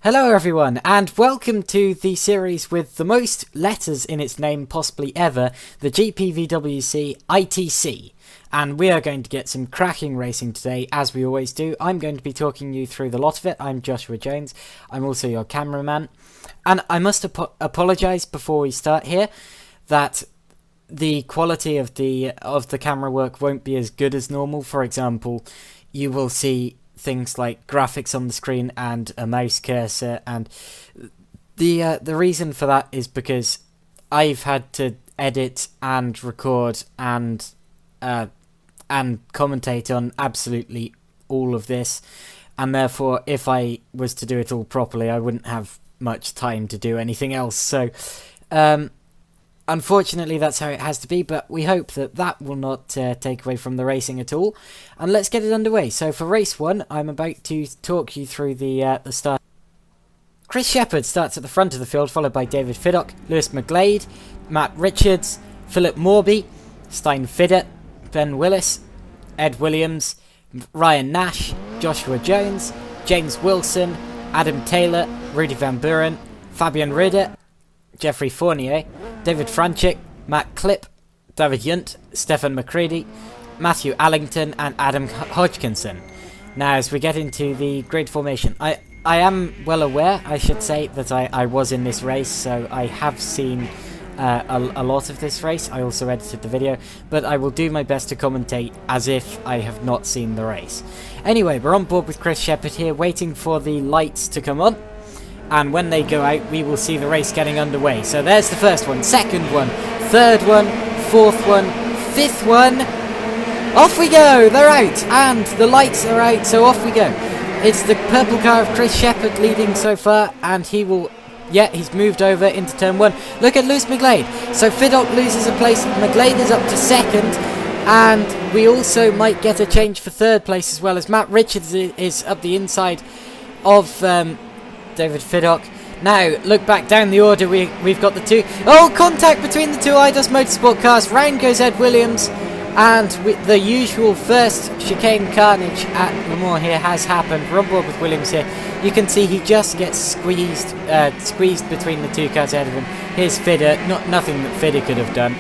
Hello everyone, and welcome to the series with the most letters in its name possibly ever, the GPVWC ITC. And we are going to get some cracking racing today, as we always do. I'm going to be talking you through the lot of it. I'm Joshua Jones. I'm also your cameraman. And I must apologise before we start here that the quality of the camera work won't be as good as normal. For example, you will see things like graphics on the screen and a mouse cursor, and the reason for that is because I've had to edit and record and commentate on absolutely all of this, and therefore if I was to do it all properly I wouldn't have much time to do anything else. So unfortunately, that's how it has to be, but we hope that that will not take away from the racing at all. And let's get it underway. So for race 1, I'm about to talk you through the start. Chris Shepherd starts at the front of the field, followed by David Fiddock, Lewis McGlade, Matt Richards, Philip Morby, Stein Fiddet, Ben Willis, Ed Williams, Ryan Nash, Joshua Jones, James Wilson, Adam Taylor, Rudy Van Buren, Fabian Ridder, Jeffrey Fournier, David Franchik, Matt Klipp, David Yunt, Stefan McCready, Matthew Allington and Adam Hodgkinson. Now as we get into the grid formation, I am well aware, I should say, that I was in this race, so I have seen a lot of this race. I also edited the video, but I will do my best to commentate as if I have not seen the race. Anyway, we're on board with Chris Shepherd here, waiting for the lights to come on. And when they go out, we will see the race getting underway. So there's the first one, second one, third one, fourth one, fifth one. Off we go, they're out, and the lights are out, so off we go. It's the purple car of Chris Shepherd leading so far, and he will, yeah, he's moved over into turn 1. Look at Lewis McGlade. So Fiddock loses a place, McGlade is up to second, and we also might get a change for third place as well, as Matt Richards is up the inside of David Fiddock. Now, look back down the order, we've got the two. Oh, contact between the two IDOS Motorsport cars. Round goes Ed Williams, and with the usual first chicane carnage at Le Mans here has happened. We're on board with Williams here. You can see he just gets squeezed between the two cars ahead of him. Here's Fidder, nothing that Fidder could have done.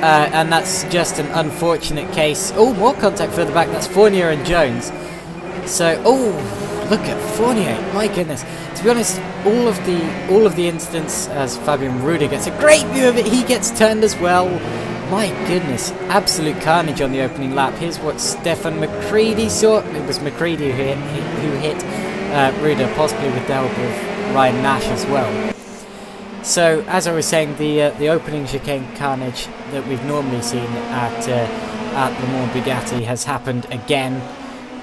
And that's just an unfortunate case. Oh, more contact further back, that's Fournier and Jones. So, oh, look at Fournier, my goodness. To be honest, all of the incidents, as Fabian Ruder gets a great view of it, he gets turned as well. My goodness, absolute carnage on the opening lap. Here's what Stefan McCready saw. It was McCready who hit Ruder, possibly with the help of Ryan Nash as well. So, as I was saying, the opening chicane carnage that we've normally seen at Le Mans Bugatti has happened again.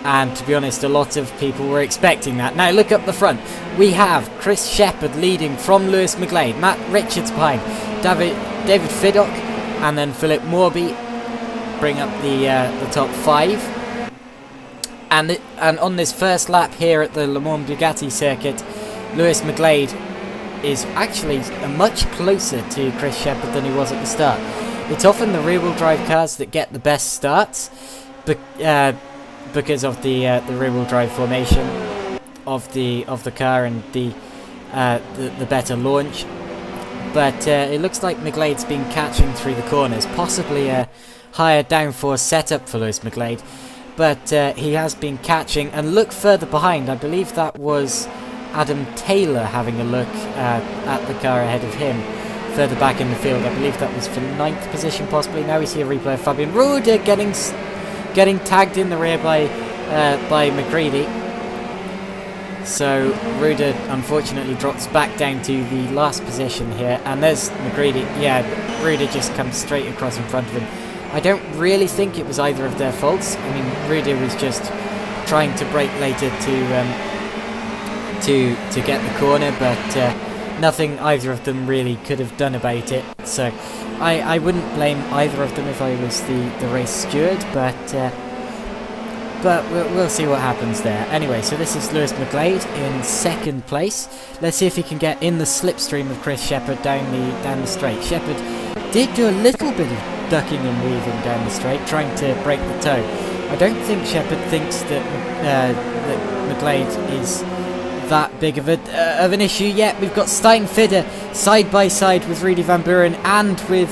And to be honest, a lot of people were expecting that. Now look up the front. We have Chris Shepherd leading from Lewis McGlade, Matt Richards behind, David Fiddock, and then Philip Morby bring up the top 5. And on this first lap here at the Le Mans Bugatti circuit, Lewis McGlade is actually much closer to Chris Shepherd than he was at the start. It's often the rear-wheel drive cars that get the best starts, because of the rear-wheel drive formation of the car and the better launch. But it looks like McGlade's been catching through the corners, possibly a higher downforce setup for Lewis McGlade. But he has been catching, and look further behind, I believe that was Adam Taylor having a look at the car ahead of him, further back in the field. I believe that was for 9th position possibly. Now we see a replay of Fabian Ruder getting tagged in the rear by McCready. So Ruder unfortunately drops back down to the last position here, and there's McCready. Yeah, Ruder just comes straight across in front of him. I don't really think it was either of their faults. I mean, Ruder was just trying to brake later to get the corner, but nothing either of them really could have done about it. So I wouldn't blame either of them if I was the race steward, but we'll see what happens there. Anyway, so this is Lewis McGlade in second place. Let's see if he can get in the slipstream of Chris Shepherd down the straight. Shepherd did do a little bit of ducking and weaving down the straight, trying to break the toe. I don't think Shepherd thinks that McGlade is that big of an issue yet. We've got Stijn Fidder side by side with Rudy Van Buren and with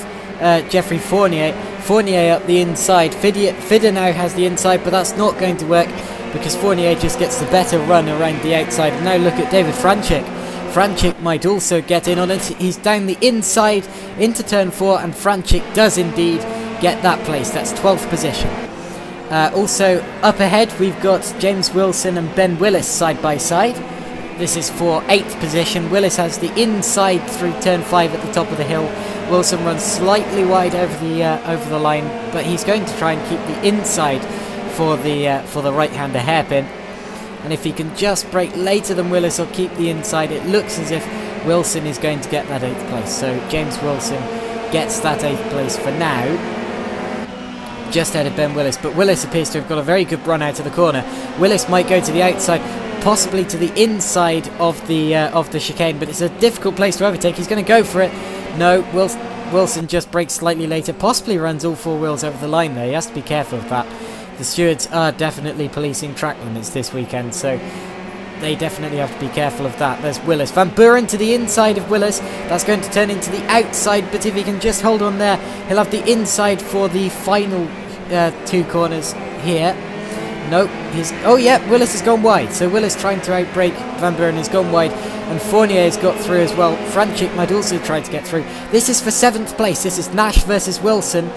Jeffrey Fournier. Fournier up the inside. Fidder now has the inside, but that's not going to work because Fournier just gets the better run around the outside. And now look at David Franchik. Franchik might also get in on it. He's down the inside into turn 4, and Franchik does indeed get that place. That's 12th position. Also up ahead we've got James Wilson and Ben Willis side by side. This is for 8th position. Willis has the inside through turn 5 at the top of the hill. Wilson runs slightly wide over the line, but he's going to try and keep the inside for the right-hander hairpin. And if he can just brake later than Willis or keep the inside, it looks as if Wilson is going to get that 8th place. So James Wilson gets that 8th place for now, just ahead of Ben Willis. But Willis appears to have got a very good run out of the corner. Willis might go to the outside, possibly to the inside of the chicane, but it's a difficult place to overtake. He's going to go for it. No, Wilson just brakes slightly later, possibly runs all 4 wheels over the line there. He has to be careful of that. The stewards are definitely policing track limits this weekend, so they definitely have to be careful of that. There's Willis. Van Buren to the inside of Willis. That's going to turn into the outside, but if he can just hold on there, he'll have the inside for the final 2 corners here. Nope. Oh yeah, Willis has gone wide. So Willis trying to outbrake Van Buren has gone wide, and Fournier has got through as well. Franchik might also try to get through. This is for 7th place. This is Nash versus Wilson.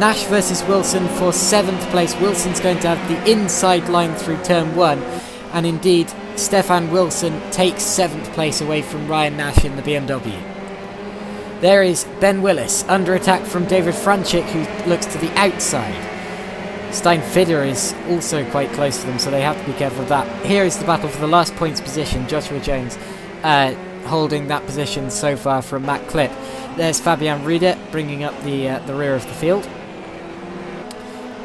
Nash versus Wilson for 7th place. Wilson's going to have the inside line through turn 1, and indeed Stefan Wilson takes 7th place away from Ryan Nash in the BMW. There is Ben Willis under attack from David Franchik, who looks to the outside. Stijn Fidder is also quite close to them, so they have to be careful of that. Here is the battle for the last points position. Joshua Jones holding that position so far from Matt Klipp. There's Fabian Rieder bringing up the rear of the field.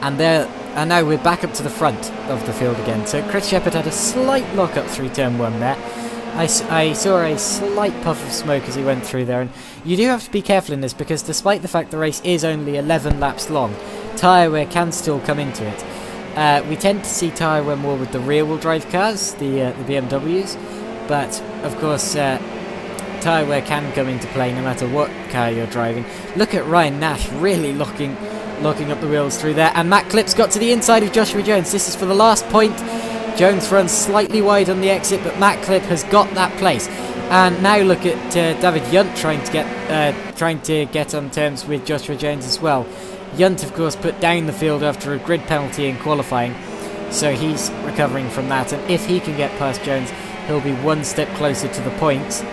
And now we're back up to the front of the field again. So Chris Shepherd had a slight lock-up through turn 1 there. I saw a slight puff of smoke as he went through there. And you do have to be careful in this, because despite the fact the race is only 11 laps long, tyre wear can still come into it. We tend to see tyre wear more with the rear-wheel drive cars, the BMWs. But, of course, tyre wear can come into play no matter what car you're driving. Look at Ryan Nash really locking up the wheels through there, and Matt Klipp's got to the inside of Joshua Jones. This is for the last point. Jones runs slightly wide on the exit, but Matt Klipp has got that place. And now look at David Yunt trying to get on terms with Joshua Jones as well. Yunt, of course, put down the field after a grid penalty in qualifying, so he's recovering from that. And if he can get past Jones, he'll be one step closer to the points.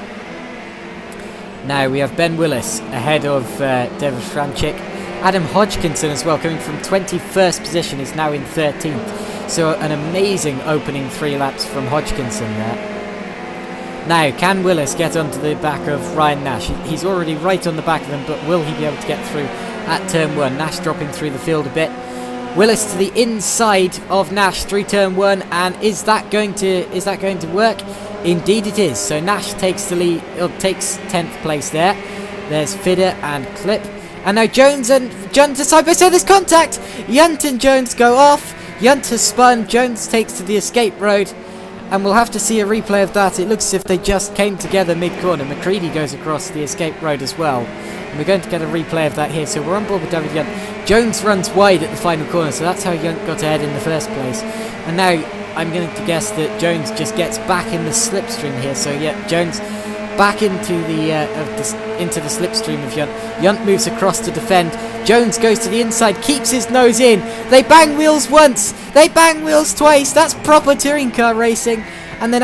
Now we have Ben Willis ahead of David Franchik. Adam Hodgkinson as well, coming from 21st position, is now in 13th. So an amazing opening 3 laps from Hodgkinson there. Now, can Willis get onto the back of Ryan Nash? He's already right on the back of him, but will he be able to get through at turn 1? Nash dropping through the field a bit. Willis to the inside of Nash through turn 1, and is that going to work? Indeed it is. So Nash takes the lead, takes 10th place there. There's Fidder and Klipp. And now Jones and Yunt are side by side. There's contact. Yunt and Jones go off. Yunt has spun. Jones takes to the escape road, and we'll have to see a replay of that. It looks as if they just came together mid-corner. McCready goes across the escape road as well. And we're going to get a replay of that here. So we're on board with David Yunt. Jones runs wide at the final corner, so that's how Yunt got ahead in the first place. And now I'm going to guess that Jones just gets back in the slipstream here. So yeah, Jones back into the slipstream of Yunt. Yunt moves across to defend. Jones goes to the inside, keeps his nose in. They bang wheels once. They bang wheels twice. That's proper touring car racing. And then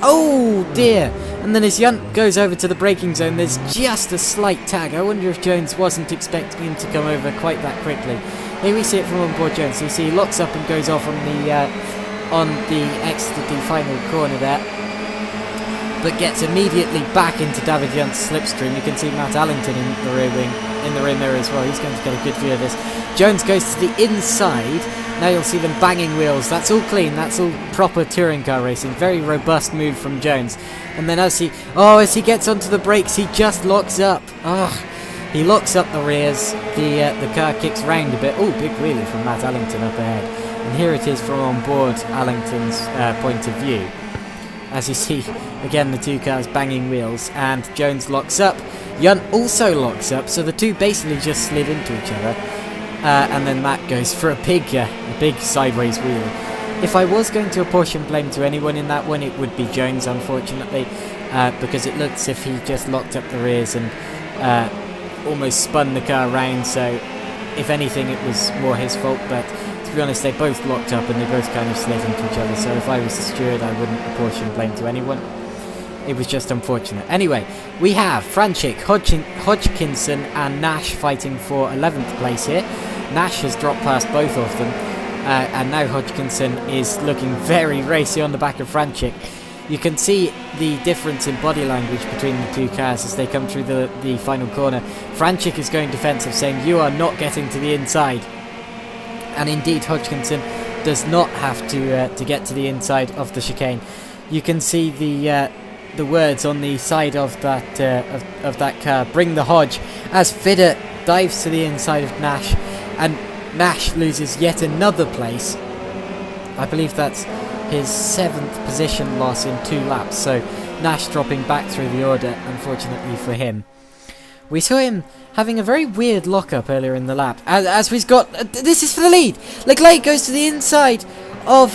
oh dear. And then as Yunt goes over to the braking zone, there's just a slight tag. I wonder if Jones wasn't expecting him to come over quite that quickly. Here we see it from on board Jones. You see he locks up and goes off on the exit of the final corner there, but gets immediately back into David Yunt's slipstream. You can see Matt Allington in the rear mirror as well. He's going to get a good view of this. Jones goes to the inside. Now you'll see them banging wheels. That's all clean. That's all proper touring car racing. Very robust move from Jones. And then as he gets onto the brakes, he just locks up. He locks up the rears. The car kicks round a bit. Oh, big wheelie from Matt Allington up ahead. And here it is from on board Allington's point of view. as you see, again the two cars banging wheels, and Jones locks up. Yunt also locks up, so the two basically just slid into each other. And then Matt goes for a big sideways wheel. If I was going to apportion blame to anyone in that one, it would be Jones, unfortunately, because it looked as if he just locked up the rears and almost spun the car around, so if anything it was more his fault, but to be honest they both locked up and they both kind of slid into each other, so if I was the steward I wouldn't apportion blame to anyone. It was just unfortunate. Anyway, we have Franchik, Hodgkinson and Nash fighting for 11th place here. Nash has dropped past both of them, and now Hodgkinson is looking very racy on the back of Franchik. You can see the difference in body language between the two cars as they come through the final corner. Franchik is going defensive, saying, "You are not getting to the inside." And indeed, Hodgkinson does not have to get to the inside of the chicane. You can see the words on the side of that car, "Bring the Hodge," as Fidder dives to the inside of Nash, and Nash loses yet another place. I believe that's his 7th position loss in 2 laps, so Nash dropping back through the order, unfortunately for him. We saw him having a very weird lockup earlier in the lap, as we've got, this is for the lead. Leclerc goes to the inside of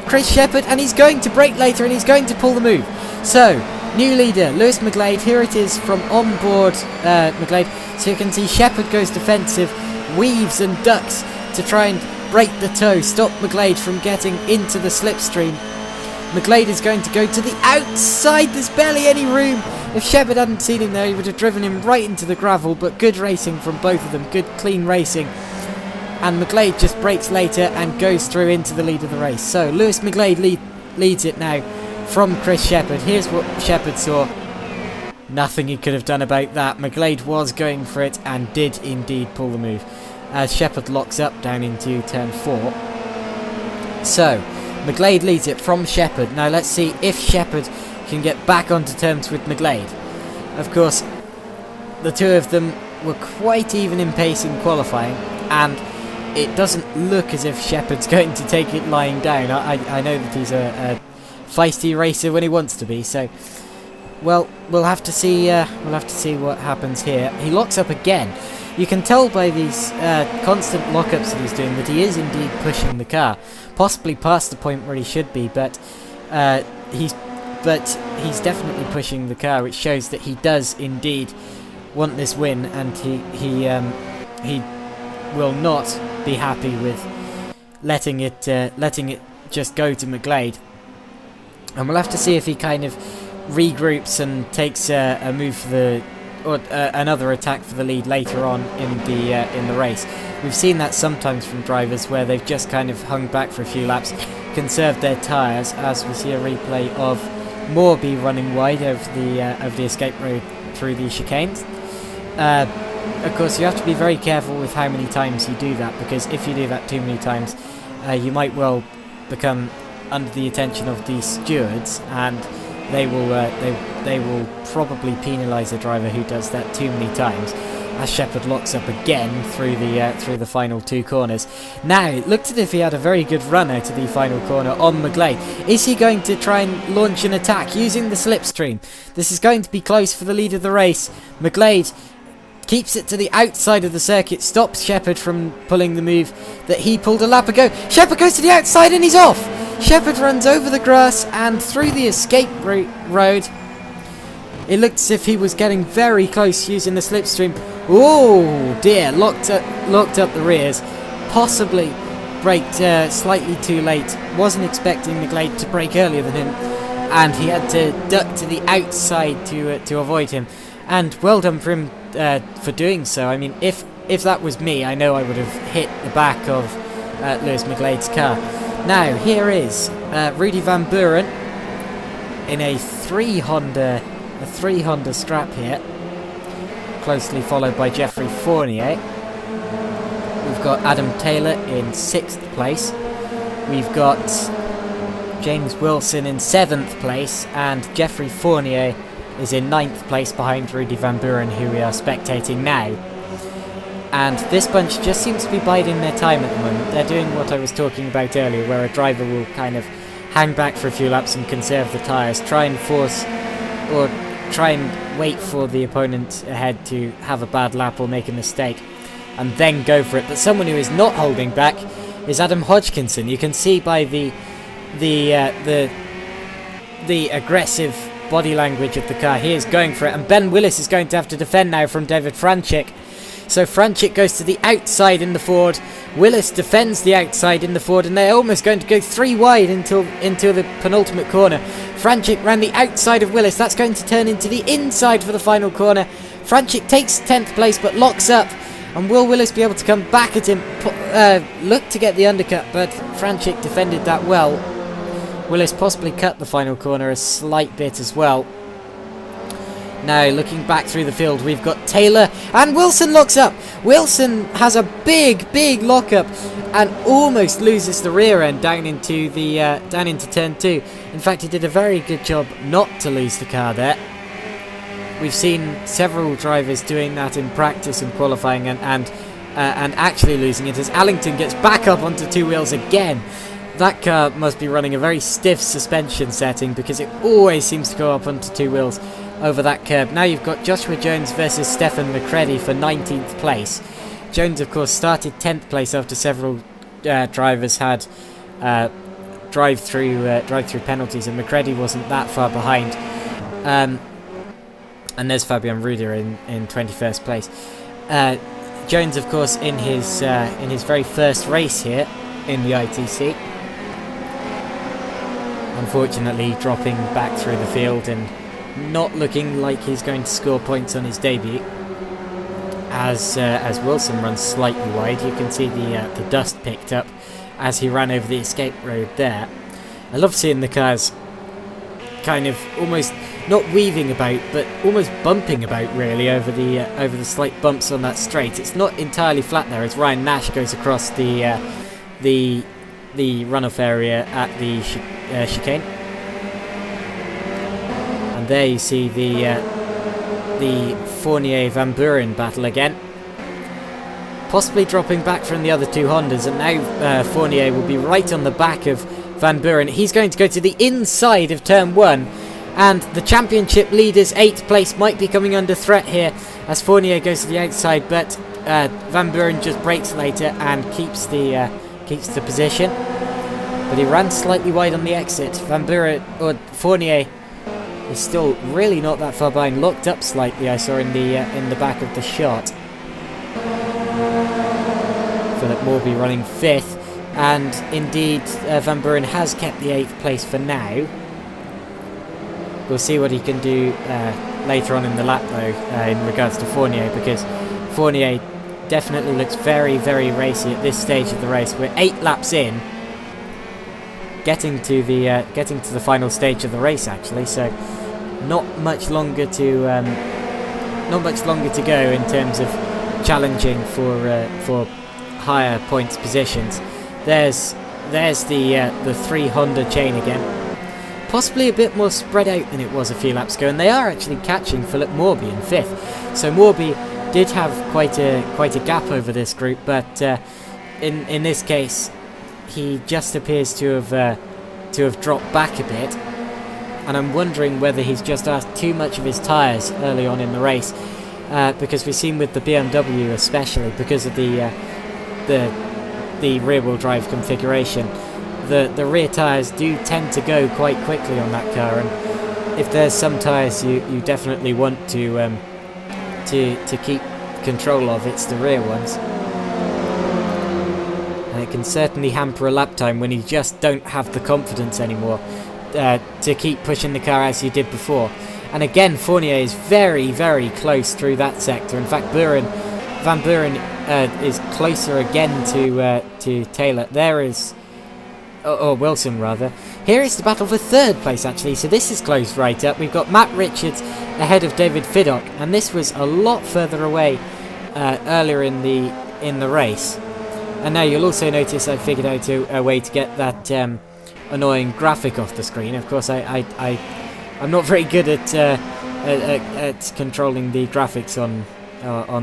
Chris Shepherd, and he's going to brake later, and he's going to pull the move. So, new leader, Lewis McGlade. Here it is from on board McGlade. So you can see Shepherd goes defensive, weaves and ducks to try and break the toe, stop McGlade from getting into the slipstream. McGlade is going to go to the outside. There's barely any room. If Shepherd hadn't seen him there, he would have driven him right into the gravel, but good racing from both of them, good clean racing. And McGlade just brakes later and goes through into the lead of the race. So Lewis McGlade leads it now from Chris Shepherd. Here's what Shepherd saw. Nothing he could have done about that. McGlade was going for it and did indeed pull the move, as Shepherd locks up down into turn 4. So McGlade leads it from Shepherd. Now let's see if Shepherd can get back onto terms with McGlade. Of course, the two of them were quite even in pace in qualifying, and it doesn't look as if Shepherd's going to take it lying down. I know that he's a feisty racer when he wants to be, so well, we'll have to see what happens here. He locks up again. You can tell by these constant lockups that he's doing that he is indeed pushing the car, possibly past the point where he should be, but he's definitely pushing the car, which shows that he does indeed want this win, and he will not be happy with letting it just go to McGlade. And we'll have to see if he kind of regroups and takes a move for another attack for the lead later on in the race. We've seen that sometimes from drivers where they've just kind of hung back for a few laps, conserved their tyres, as we see a replay of Morby running wide over the escape road through the chicanes. Of course, you have to be very careful with how many times you do that, because if you do that too many times, you might well become under the attention of the stewards, and they will probably penalise a driver who does that too many times. As Shepherd locks up again through the final 2 corners. Now it looked as if he had a very good run out of the final corner on McGlade. Is he going to try and launch an attack using the slipstream? This is going to be close for the lead of the race. McGlade keeps it to the outside of the circuit, stops Shepherd from pulling the move that he pulled a lap ago. Shepherd goes to the outside and he's off. Shepherd runs over the grass and through the escape road. It looked as if he was getting very close using the slipstream. Oh dear, locked up the rears. Possibly braked slightly too late. Wasn't expecting McGlade to brake earlier than him, and he had to duck to the outside to avoid him. And well done for him for doing so. I mean, if that was me, I know I would have hit the back of Lewis McGlade's car. Now here is Rudy Van Buren in a 3 Honda scrap here, closely followed by Jeffrey Fournier. We've got Adam Taylor in 6th place. We've got James Wilson in 7th place, and Jeffrey Fournier is in 9th place behind Rudy Van Buren, who we are spectating now. And this bunch just seems to be biding their time at the moment. They're doing what I was talking about earlier, where a driver will kind of hang back for a few laps and conserve the tyres. Try and force, or try and wait for the opponent ahead to have a bad lap or make a mistake, and then go for it. But someone who is not holding back is Adam Hodgkinson. You can see by the aggressive body language of the car, he is going for it, and Ben Willis is going to have to defend now from David Franchik. So Franchik goes to the outside in the Ford, Willis defends the outside in the Ford, and they're almost going to go 3 wide into the penultimate corner. Franchik ran the outside of Willis, that's going to turn into the inside for the final corner. Franchik takes 10th place but locks up, and will Willis be able to come back at him? Look to get the undercut, but Franchik defended that well. Willis possibly cut the final corner a slight bit as well. Now, looking back through the field, we've got Taylor, and Wilson locks up. Wilson has a big lockup and almost loses the rear end down into turn 2. In fact, he did a very good job not to lose the car there. We've seen several drivers doing that in practice and qualifying, and actually losing it as Allington gets back up onto 2 wheels again. That car must be running a very stiff suspension setting, because it always seems to go up onto 2 wheels over that curb. Now you've got Joshua Jones versus Stefan McCready for 19th place. Jones, of course, started 10th place after several drivers had drive-through penalties, and McCready wasn't that far behind. And there's Fabian Ruder in 21st place. Jones, of course, in his very first race here in the ITC, unfortunately dropping back through the field and not looking like he's going to score points on his debut. As Wilson runs slightly wide, you can see the dust picked up as he ran over the escape road there. I love seeing the cars kind of almost not weaving about, but almost bumping about really over the slight bumps on that straight. It's not entirely flat there as Ryan Nash goes across the runoff area at the chicane. And there you see the Fournier-Van Buren battle again. Possibly dropping back from the other 2 Hondas, and now Fournier will be right on the back of Van Buren. He's going to go to the inside of turn 1, and the championship leader's 8th place might be coming under threat here as Fournier goes to the outside, but Van Buren just brakes later and keeps the position. But he ran slightly wide on the exit. Van Buren, or Fournier, is still really not that far behind. Locked up slightly, I saw in the back of the shot. Philip Morby running 5th, and indeed Van Buren has kept the 8th place for now. We'll see what he can do later on in the lap though, in regards to Fournier, because Fournier definitely looks very racy at this stage of the race. We're 8 laps in, getting to the final stage of the race actually, so not much longer to go in terms of challenging for higher points positions. There's the 3 Honda chain again, possibly a bit more spread out than it was a few laps ago, and they are actually catching Philip Morby in 5th. So Morby did have quite a gap over this group, but in this case he just appears to have dropped back a bit, and I'm wondering whether he's just asked too much of his tyres early on in the race, because we've seen with the BMW especially, because of the rear-wheel drive configuration, the rear tyres do tend to go quite quickly on that car, and if there's some tyres you definitely want to keep control of, it's the rear ones. And it can certainly hamper a lap time when you just don't have the confidence anymore to keep pushing the car as you did before. And again, Fournier is very close through that sector. In fact, Van Buren is closer again to Taylor. There is, or Wilson rather. Here is the battle for 3rd place actually, so this is closed right up. We've got Matt Richards ahead of David Fiddock, and this was a lot further away earlier in the race. And now you'll also notice I figured out a way to get that annoying graphic off the screen. Of course, I'm not very good at controlling the graphics on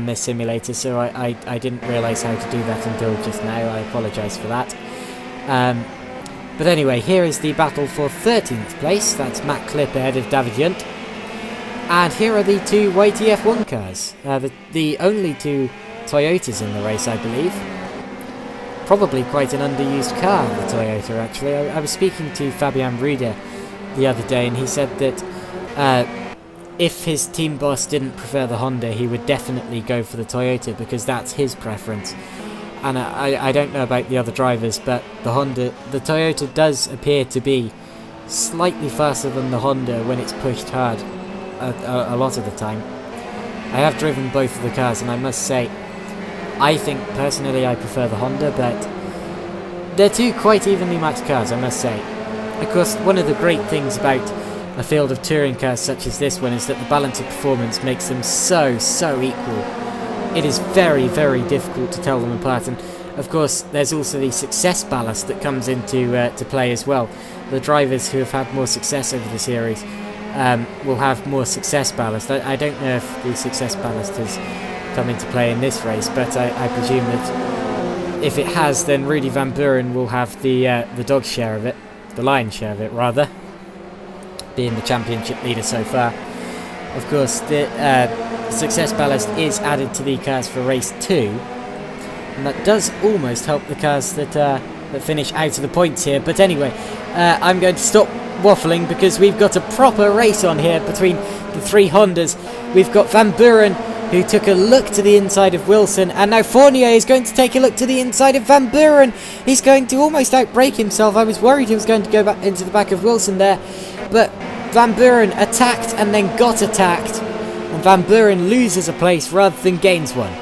this simulator, so I didn't realise how to do that until just now. I apologise for that. But anyway, here is the battle for 13th place. That's Matt Clip ahead of David Yunt. And here are the two YTF F1 cars. The only two Toyotas in the race, I believe. Probably quite an underused car, the Toyota, actually. I was speaking to Fabian Ruder the other day, and he said that if his team boss didn't prefer the Honda, he would definitely go for the Toyota, because that's his preference. And I don't know about the other drivers, but the Toyota does appear to be slightly faster than the Honda when it's pushed hard a lot of the time. I have driven both of the cars, and I must say, I think personally I prefer the Honda, but they're two quite evenly matched cars, I must say. Of course, one of the great things about a field of touring cars such as this one is that the balance of performance makes them so equal. It is very, very difficult to tell them apart, and of course there's also the success ballast that comes into to play as well. The drivers who have had more success over the series will have more success ballast. I don't know if the success ballast has come into play in this race, but I presume that if it has, then Rudy Van Buren will have the dog's share of it, the lion's share of it rather, being the championship leader so far. Of course, the success ballast is added to the cars for race 2, and that does almost help the cars that finish out of the points here. But anyway, I'm going to stop waffling because we've got a proper race on here between the three Hondas. We've got Van Buren, who took a look to the inside of Wilson, and now Fournier is going to take a look to the inside of Van Buren. He's going to almost outbrake himself. I was worried he was going to go back into the back of Wilson there, but Van Buren attacked and then got attacked, and Van Buren loses a place rather than gains one.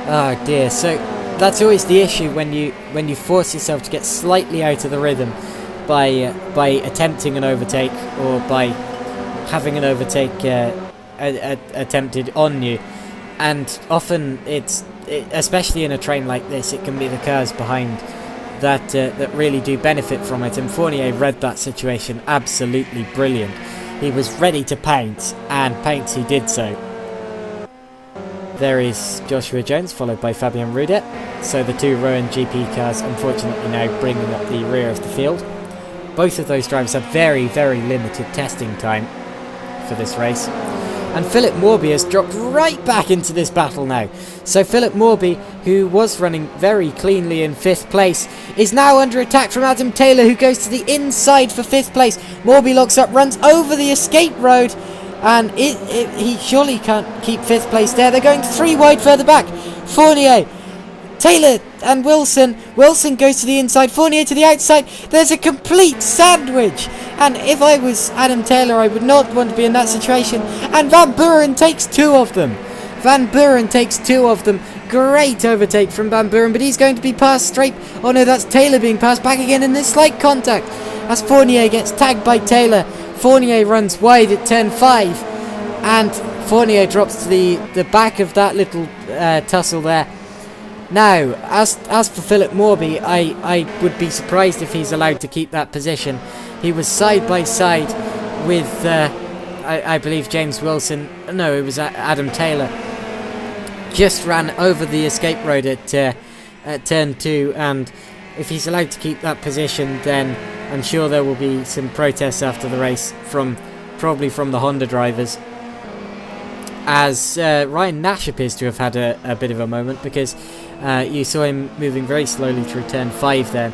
Oh dear, so that's always the issue when you force yourself to get slightly out of the rhythm by attempting an overtake, or by having an overtake attempted on you. And often especially in a train like this, it can be the cars behind that really do benefit from it, and Fournier read that situation absolutely brilliant. He was ready to pounce, and pounce he did so. There is Joshua Jones, followed by Fabian Ruder. So the two Rowan GP cars unfortunately now bringing up the rear of the field. Both of those drivers have very, very limited testing time for this race. And Philip Morby has dropped right back into this battle now. So Philip Morby, who was running very cleanly in 5th place, is now under attack from Adam Taylor, who goes to the inside for 5th place. Morby locks up, runs over the escape road, and he surely can't keep 5th place there. They're going 3 wide further back. Fournier, Taylor and Wilson. Wilson goes to the inside, Fournier to the outside. There's a complete sandwich. And if I was Adam Taylor, I would not want to be in that situation. And Van Buren takes 2 of them. Van Buren takes 2 of them. Great overtake from Van Buren, but he's going to be passed straight. Oh no, that's Taylor being passed back again in this slight contact. As Fournier gets tagged by Taylor. Fournier runs wide at turn 5. And Fournier drops to the back of that little tussle there. Now, as for Philip Morby, I would be surprised if he's allowed to keep that position. He was side by side with, I believe, James Wilson. No, it was Adam Taylor. Just ran over the escape road at turn 2, and if he's allowed to keep that position, then I'm sure there will be some protests after the race, probably from the Honda drivers. As Ryan Nash appears to have had a bit of a moment, because you saw him moving very slowly through turn 5 then,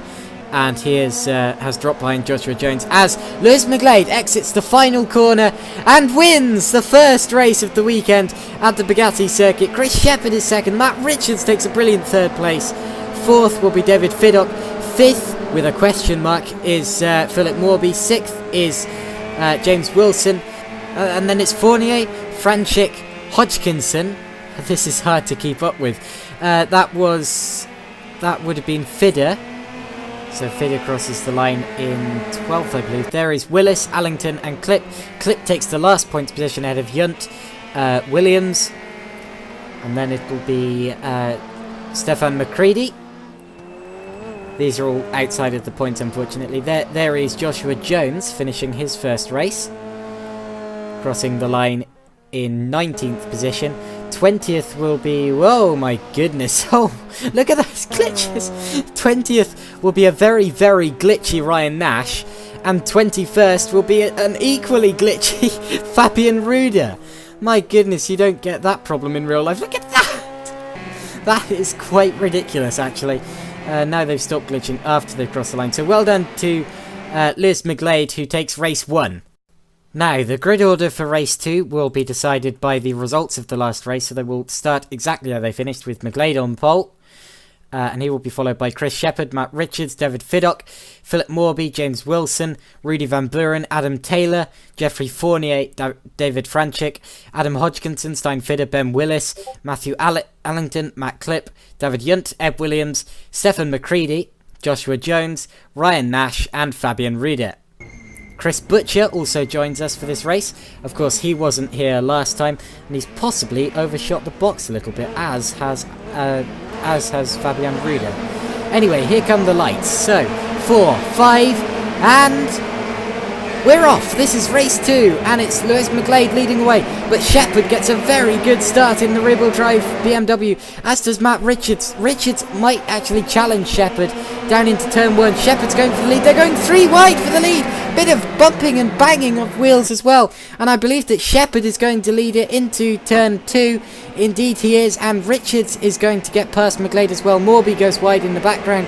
and he has dropped behind Joshua Jones as Lewis McGlade exits the final corner and wins the first race of the weekend at the Bugatti circuit. Chris Shepherd is second, Matt Richards takes a brilliant 3rd place, 4th will be David Fiddock, 5th with a question mark is Philip Morby, 6th is James Wilson, and then it's Fournier, Franchik, Hodgkinson. This is hard to keep up with. That would have been Fidder. So Fidder crosses the line in 12th, I believe. There is Willis, Allington and Clip. Clip takes the last points position ahead of Yunt, Williams. And then it will be Stefan McCready. These are all outside of the points, unfortunately. There is Joshua Jones finishing his first race, crossing the line in 19th position. 20th will be... Whoa, my goodness. Oh, look at those glitches. 20th will be a very, very glitchy Ryan Nash. And 21st will be an equally glitchy Fabian Ruder. My goodness, you don't get that problem in real life. Look at that! That is quite ridiculous, actually. Now they've stopped glitching after they've crossed the line. So well done to Lewis McGlade, who takes race 1. Now, the grid order for race 2 will be decided by the results of the last race, so they will start exactly how they finished, with McGlade on pole, and he will be followed by Chris Shepherd, Matt Richards, David Fiddock, Philip Morby, James Wilson, Rudy Van Buren, Adam Taylor, Jeffrey Fournier, David Franchik, Adam Hodgkinson, Stein Fidder, Ben Willis, Matthew Allington, Matt Clipp, David Yunt, Ed Williams, Stefan McCready, Joshua Jones, Ryan Nash, and Fabian Ruder. Chris Butcher also joins us for this race. Of course, he wasn't here last time, and he's possibly overshot the box a little bit, as has Fabian Ruder. Anyway, here come the lights. So, 4, 5, and we're off. This is race 2, and it's Lewis McGlade leading away, but Shepherd gets a very good start in the rear-wheel drive BMW, as does Matt Richards. Richards might actually challenge Shepherd down into turn 1. Shepherd's going for the lead. They're going 3 wide for the lead. Bit of bumping and banging of wheels as well, and I believe that Shepherd is going to lead it into turn 2. Indeed he is, and Richards is going to get past McGlade as well. Morby goes wide in the background,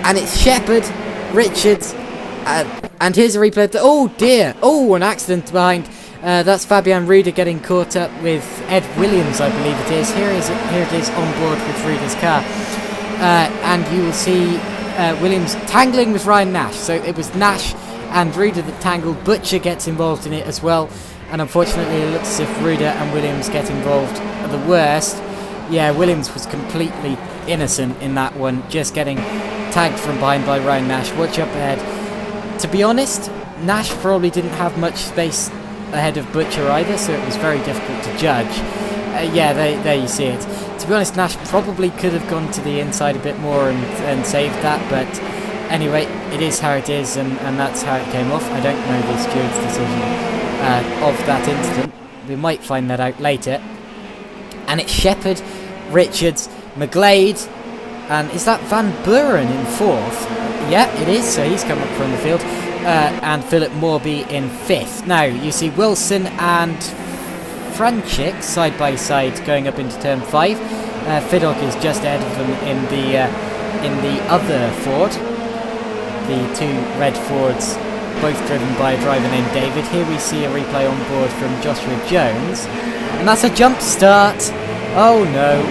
and it's Shepherd, Richards, and here's a replay. Oh dear, oh, an accident behind. That's Fabian Ruder getting caught up with Ed Williams, I believe it is. Here it is on board with Ruder's car, and you will see Williams tangling with Ryan Nash. So it was Nash and Ruder that tangled. Butcher gets involved in it as well, and unfortunately it looks as if Ruder and Williams get involved at the worst. Yeah, Williams was completely innocent in that one, just getting tagged from behind by Ryan Nash. Watch up ahead. To be honest, Nash probably didn't have much space ahead of Butcher either, so it was very difficult to judge. Yeah, there you see it. To be honest, Nash probably could have gone to the inside a bit more and saved that, but anyway, it is how it is, and that's how it came off. I don't know the steward's decision of that incident. We might find that out later. And it's Shepherd, Richards, McGlade, and is that Van Buren in 4th? Yeah, it is, so he's come up from the field. And Philip Morby in 5th. Now, you see Wilson and Franchik side by side going up into turn 5. Fiddock is just ahead of them in the other Ford. The 2 red Fords, both driven by a driver named David. Here we see a replay on board from Joshua Jones, and that's a jump start. Oh no.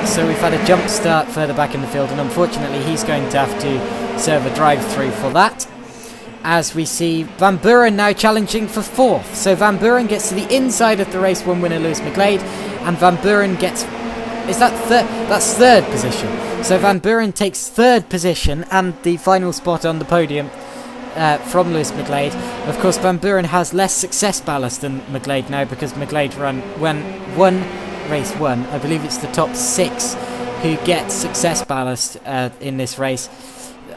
So we've had a jump start further back in the field, and unfortunately he's going to have to serve a drive-through for that. As we see Van Buren now challenging for 4th. So Van Buren gets to the inside of the race 1 winner Lewis McGlade, and Van Buren gets... Is that third? That's 3rd position. So Van Buren takes 3rd position and the final spot on the podium from Lewis McGlade. Of course, Van Buren has less success ballast than McGlade now, because McGlade won race 1. I believe it's the top 6 who get success ballast in this race,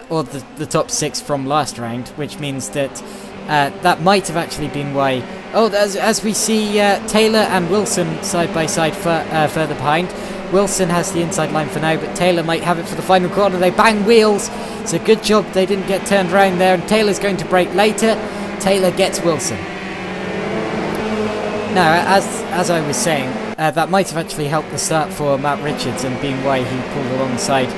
or the top 6 from last round, which means that that might have actually been why. Oh, as we see Taylor and Wilson side by side further behind. Wilson has the inside line for now, but Taylor might have it for the final corner. They bang wheels. It's a good job they didn't get turned around there, and Taylor's going to brake later. Taylor gets Wilson. Now, as I was saying, that might have actually helped the start for Matt Richards, and being why he pulled alongside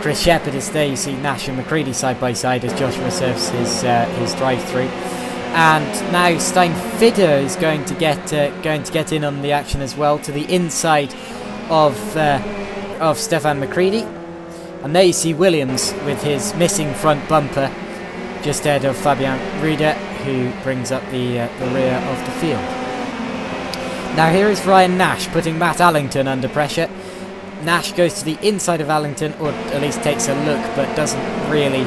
Chris Shepherd. Is there you see Nash and McCready side by side as Joshua serves his drive-through. And now Stein Fidder is going to get in on the action as well, to the inside of Stefan McCready. And there you see Williams with his missing front bumper just ahead of Fabian Ruder, who brings up the rear of the field. Now here is Ryan Nash putting Matt Allington under pressure. Nash goes to the inside of Allington, or at least takes a look, but doesn't really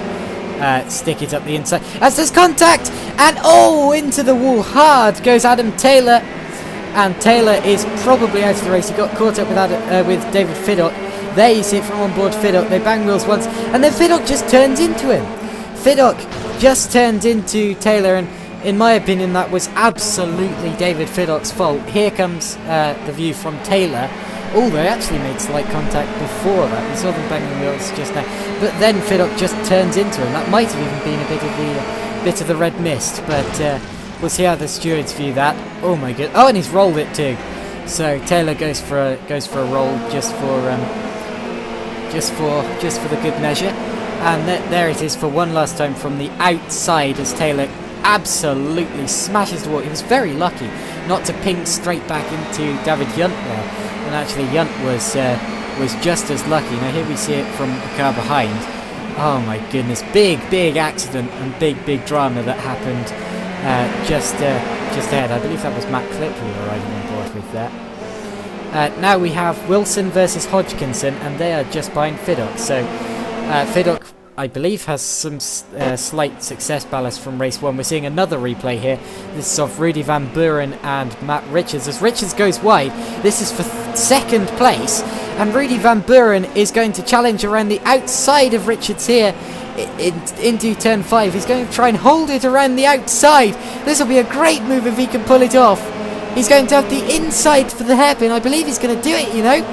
stick it up the inside. As there's contact, and into the wall hard goes Adam Taylor, and Taylor is probably out of the race. He got caught up with David Fiddock. There you see it from on board Fiddock. They bang wheels once, and then Fiddock just turns into him. Fiddock just turns into Taylor, and in my opinion, that was absolutely David Fiddock's fault. Here comes the view from Taylor. Oh, they actually made slight contact before that. We saw them banging wheels just now. But then Fiddock just turns into him. That might have even been a bit of the red mist. But we'll see how the stewards view that. Oh my god! Oh, and he's rolled it too. So Taylor goes for a roll just for the good measure. And there it is for one last time from the outside as Taylor absolutely smashes the wall. He was very lucky not to ping straight back into David Yunt there. And actually Yunt was just as lucky. Now here we see it from the car behind. Oh my goodness, big accident and big drama that happened just ahead. I believe that was Matt Clip we were riding on board with there. Now we have Wilson versus Hodgkinson, and they are just behind Fiddock. So Fiddock, I believe, has some slight success ballast from race 1. We're seeing another replay here. This is of Rudy Van Buren and Matt Richards. As Richards goes wide, this is for second place, and Rudy Van Buren is going to challenge around the outside of Richards here into turn 5. He's going to try and hold it around the outside. This will be a great move if he can pull it off. He's going to have the inside for the hairpin. I believe he's going to do it, you know.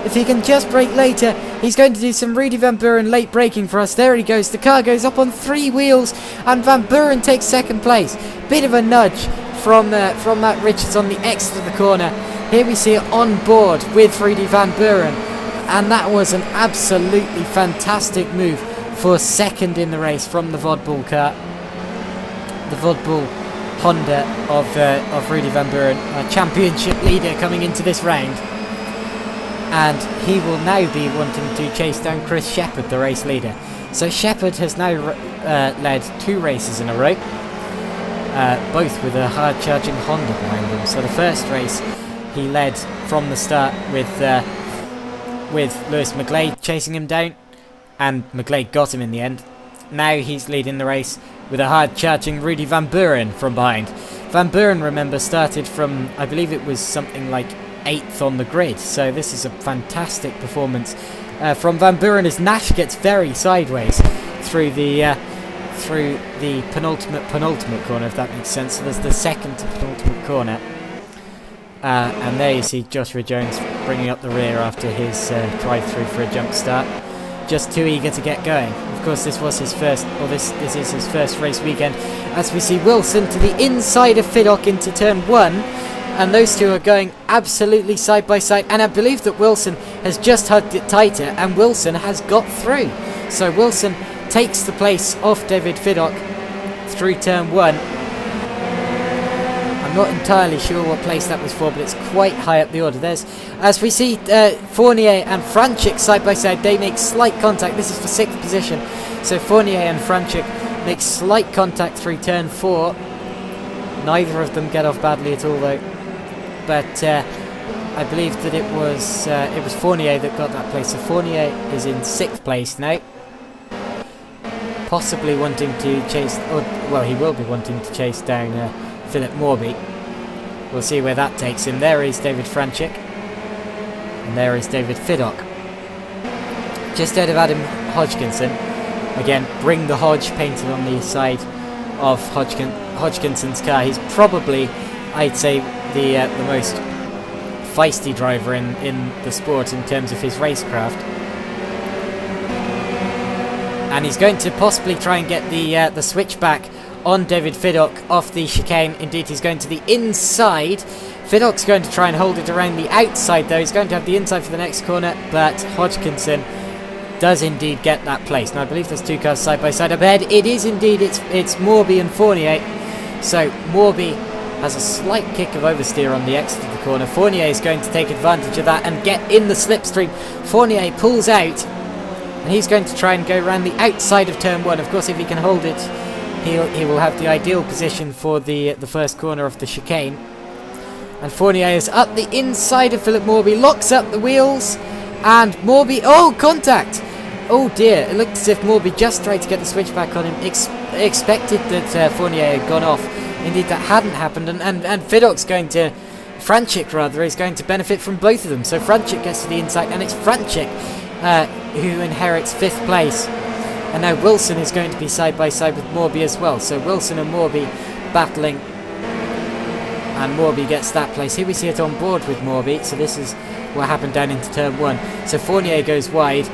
If he can just brake later, he's going to do some Rudy Van Buren late braking for us. There he goes. The car goes up on 3 wheels, and Van Buren takes second place. Bit of a nudge from Matt Richards on the exit of the corner. Here we see it on board with Rudy Van Buren, and that was an absolutely fantastic move for second in the race from the Vodbull car. The Vodbull Honda of Rudy Van Buren, a championship leader coming into this round. And he will now be wanting to chase down Chris Shepherd, the race leader. So Shepherd has now led 2 races in a row, both with a hard-charging Honda behind him. So the first race he led from the start with Lewis McGlade chasing him down, and McGlade got him in the end. Now he's leading the race with a hard-charging Rudy Van Buren from behind. Van Buren, remember, started from, I believe it was something like 8th on the grid, so this is a fantastic performance from Van Buren as Nash gets very sideways through the penultimate corner, if that makes sense. So there's the second to penultimate corner, and there you see Joshua Jones bringing up the rear after his drive-through for a jump start, just too eager to get going. Of course, this was his first, or this is his first race weekend, as we see Wilson to the inside of Fiddock into turn 1. And those two are going absolutely side by side, and I believe that Wilson has just hugged it tighter, and Wilson has got through. So Wilson takes the place of David Fiddock through turn 1. I'm not entirely sure what place that was for, but it's quite high up the order. There's, as we see, Fournier and Franchik side by side. They make slight contact. This is for 6th position. So Fournier and Franchik make slight contact through turn 4. Neither of them get off badly at all, though. But I believe that it was Fournier that got that place. So Fournier is in 6th place now, possibly wanting to chase, or well, he will be wanting to chase down Philip Morby. We'll see where that takes him. There is David Franchik, and there is David Fiddock, just ahead of Adam Hodgkinson. Again, bring the Hodge painted on the side of Hodgkinson's car. He's probably, I'd say, the most feisty driver in the sport in terms of his racecraft, and he's going to possibly try and get the switchback on David Fiddock off the chicane. Indeed, he's going to the inside. Fiddock's going to try and hold it around the outside, though. He's going to have the inside for the next corner, but Hodgkinson does indeed get that place. Now I believe there's 2 cars side by side up ahead. It is indeed, it's Morby and Fournier. So Morby has a slight kick of oversteer on the exit of the corner. Fournier is going to take advantage of that and get in the slipstream. Fournier pulls out, and he's going to try and go around the outside of turn 1. Of course, if he can hold it, he will have the ideal position for the first corner of the chicane. And Fournier is up the inside of Philip Morby, locks up the wheels, and Morby, oh, contact! Oh dear, it looked as if Morby just tried to get the switchback on him, expected that Fournier had gone off. Indeed, that hadn't happened, and Fiddock's going to, Franchik rather, is going to benefit from both of them. So Franchik gets to the inside, and it's Franchik who inherits 5th place. And now Wilson is going to be side by side with Morby as well. So Wilson and Morby battling, and Morby gets that place. Here we see it on board with Morby, so this is what happened down into turn 1. So Fournier goes wide.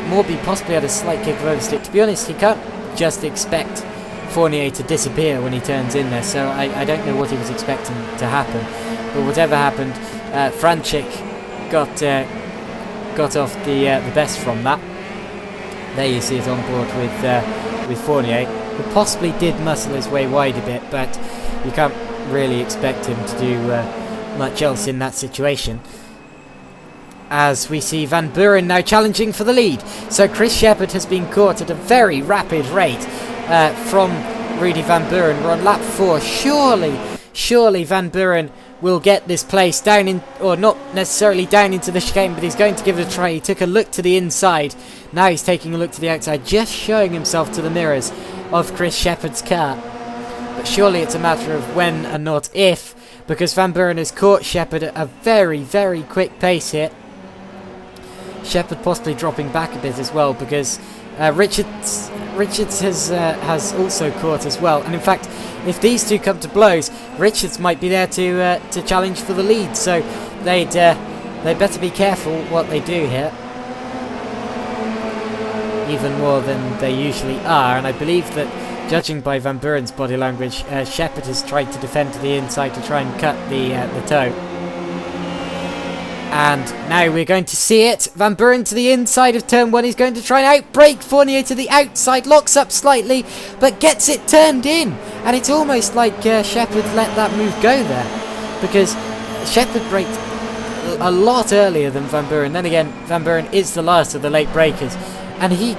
Morby possibly had a slight kick of overstick. To be honest, he can't just expect Fournier to disappear when he turns in there, so I don't know what he was expecting to happen. But whatever happened, Franchik got off the best from that. There you see it on board with Fournier, who possibly did muscle his way wide a bit, but you can't really expect him to do much else in that situation. As we see Van Buren now challenging for the lead. So Chris Shepherd has been caught at a very rapid rate from Rudy Van Buren. We're on lap 4. Surely Van Buren will get this place down in, or not necessarily down into the chicane, but he's going to give it a try. He took a look to the inside. Now he's taking a look to the outside, just showing himself to the mirrors of Chris Shepherd's car. But surely it's a matter of when and not if, because Van Buren has caught Shepherd at a very, very quick pace here. Shepherd possibly dropping back a bit as well, because Richards has also caught as well. And in fact, if these two come to blows, Richards might be there to challenge for the lead. So they'd better be careful what they do here, even more than they usually are. And I believe that, judging by Van Buren's body language, Shepherd has tried to defend to the inside to try and cut the toe. And now we're going to see it. Van Buren to the inside of turn 1. He's going to try and outbrake Fournier to the outside. Locks up slightly, but gets it turned in. And it's almost like Shepherd let that move go there, because Shepherd braked a lot earlier than Van Buren. Then again, Van Buren is the last of the late breakers, and he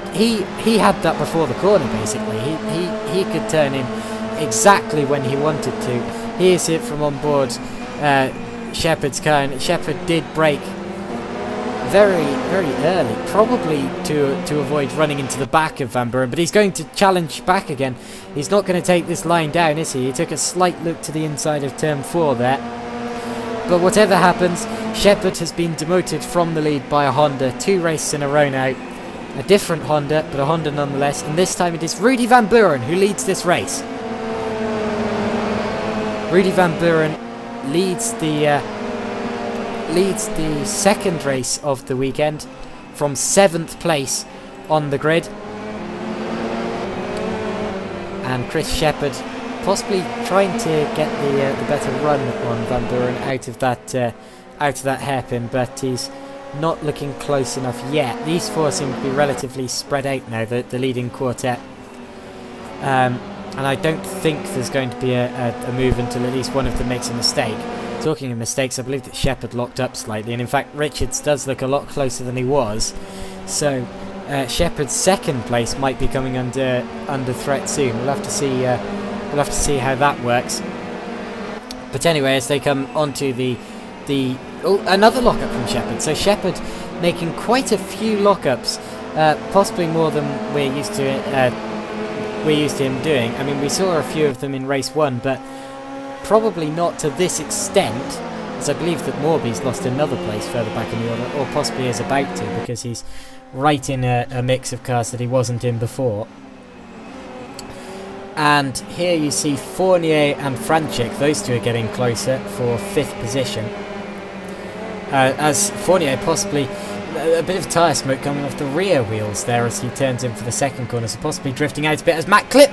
had that before the corner. Basically, he could turn in exactly when he wanted to. Here's it from on board Shepherd's car, and Shepherd did brake very, very early, probably to avoid running into the back of Van Buren, but he's going to challenge back again. He's not going to take this line down, is he? He took a slight look to the inside of turn 4 there. But whatever happens, Shepherd has been demoted from the lead by a Honda 2 races in a row now. A different Honda, but a Honda nonetheless, and this time it is Rudy Van Buren who leads this race. Rudy Van Buren leads the second race of the weekend from 7th place on the grid, and Chris Shepherd possibly trying to get the better run on Van Buren out of that hairpin, but he's not looking close enough yet. These four seem to be relatively spread out now, the leading quartet. And I don't think there's going to be a move until at least one of them makes a mistake. Talking of mistakes, I believe that Shepherd locked up slightly, and in fact Richards does look a lot closer than he was. So Shepherd's second place might be coming under threat soon. We'll have to see. We'll have to see how that works. But anyway, as they come onto another lockup from Shepherd. So Shepherd making quite a few lockups, possibly more than we're used to him doing. I mean, we saw a few of them in race 1, but probably not to this extent, as I believe that Morby's lost another place further back in the order, or possibly is about to, because he's right in a mix of cars that he wasn't in before. And here you see Fournier and Franchik, those two are getting closer for 5th position. As Fournier possibly a bit of tyre smoke coming off the rear wheels there as he turns in for the second corner, so possibly drifting out a bit as Matt Clip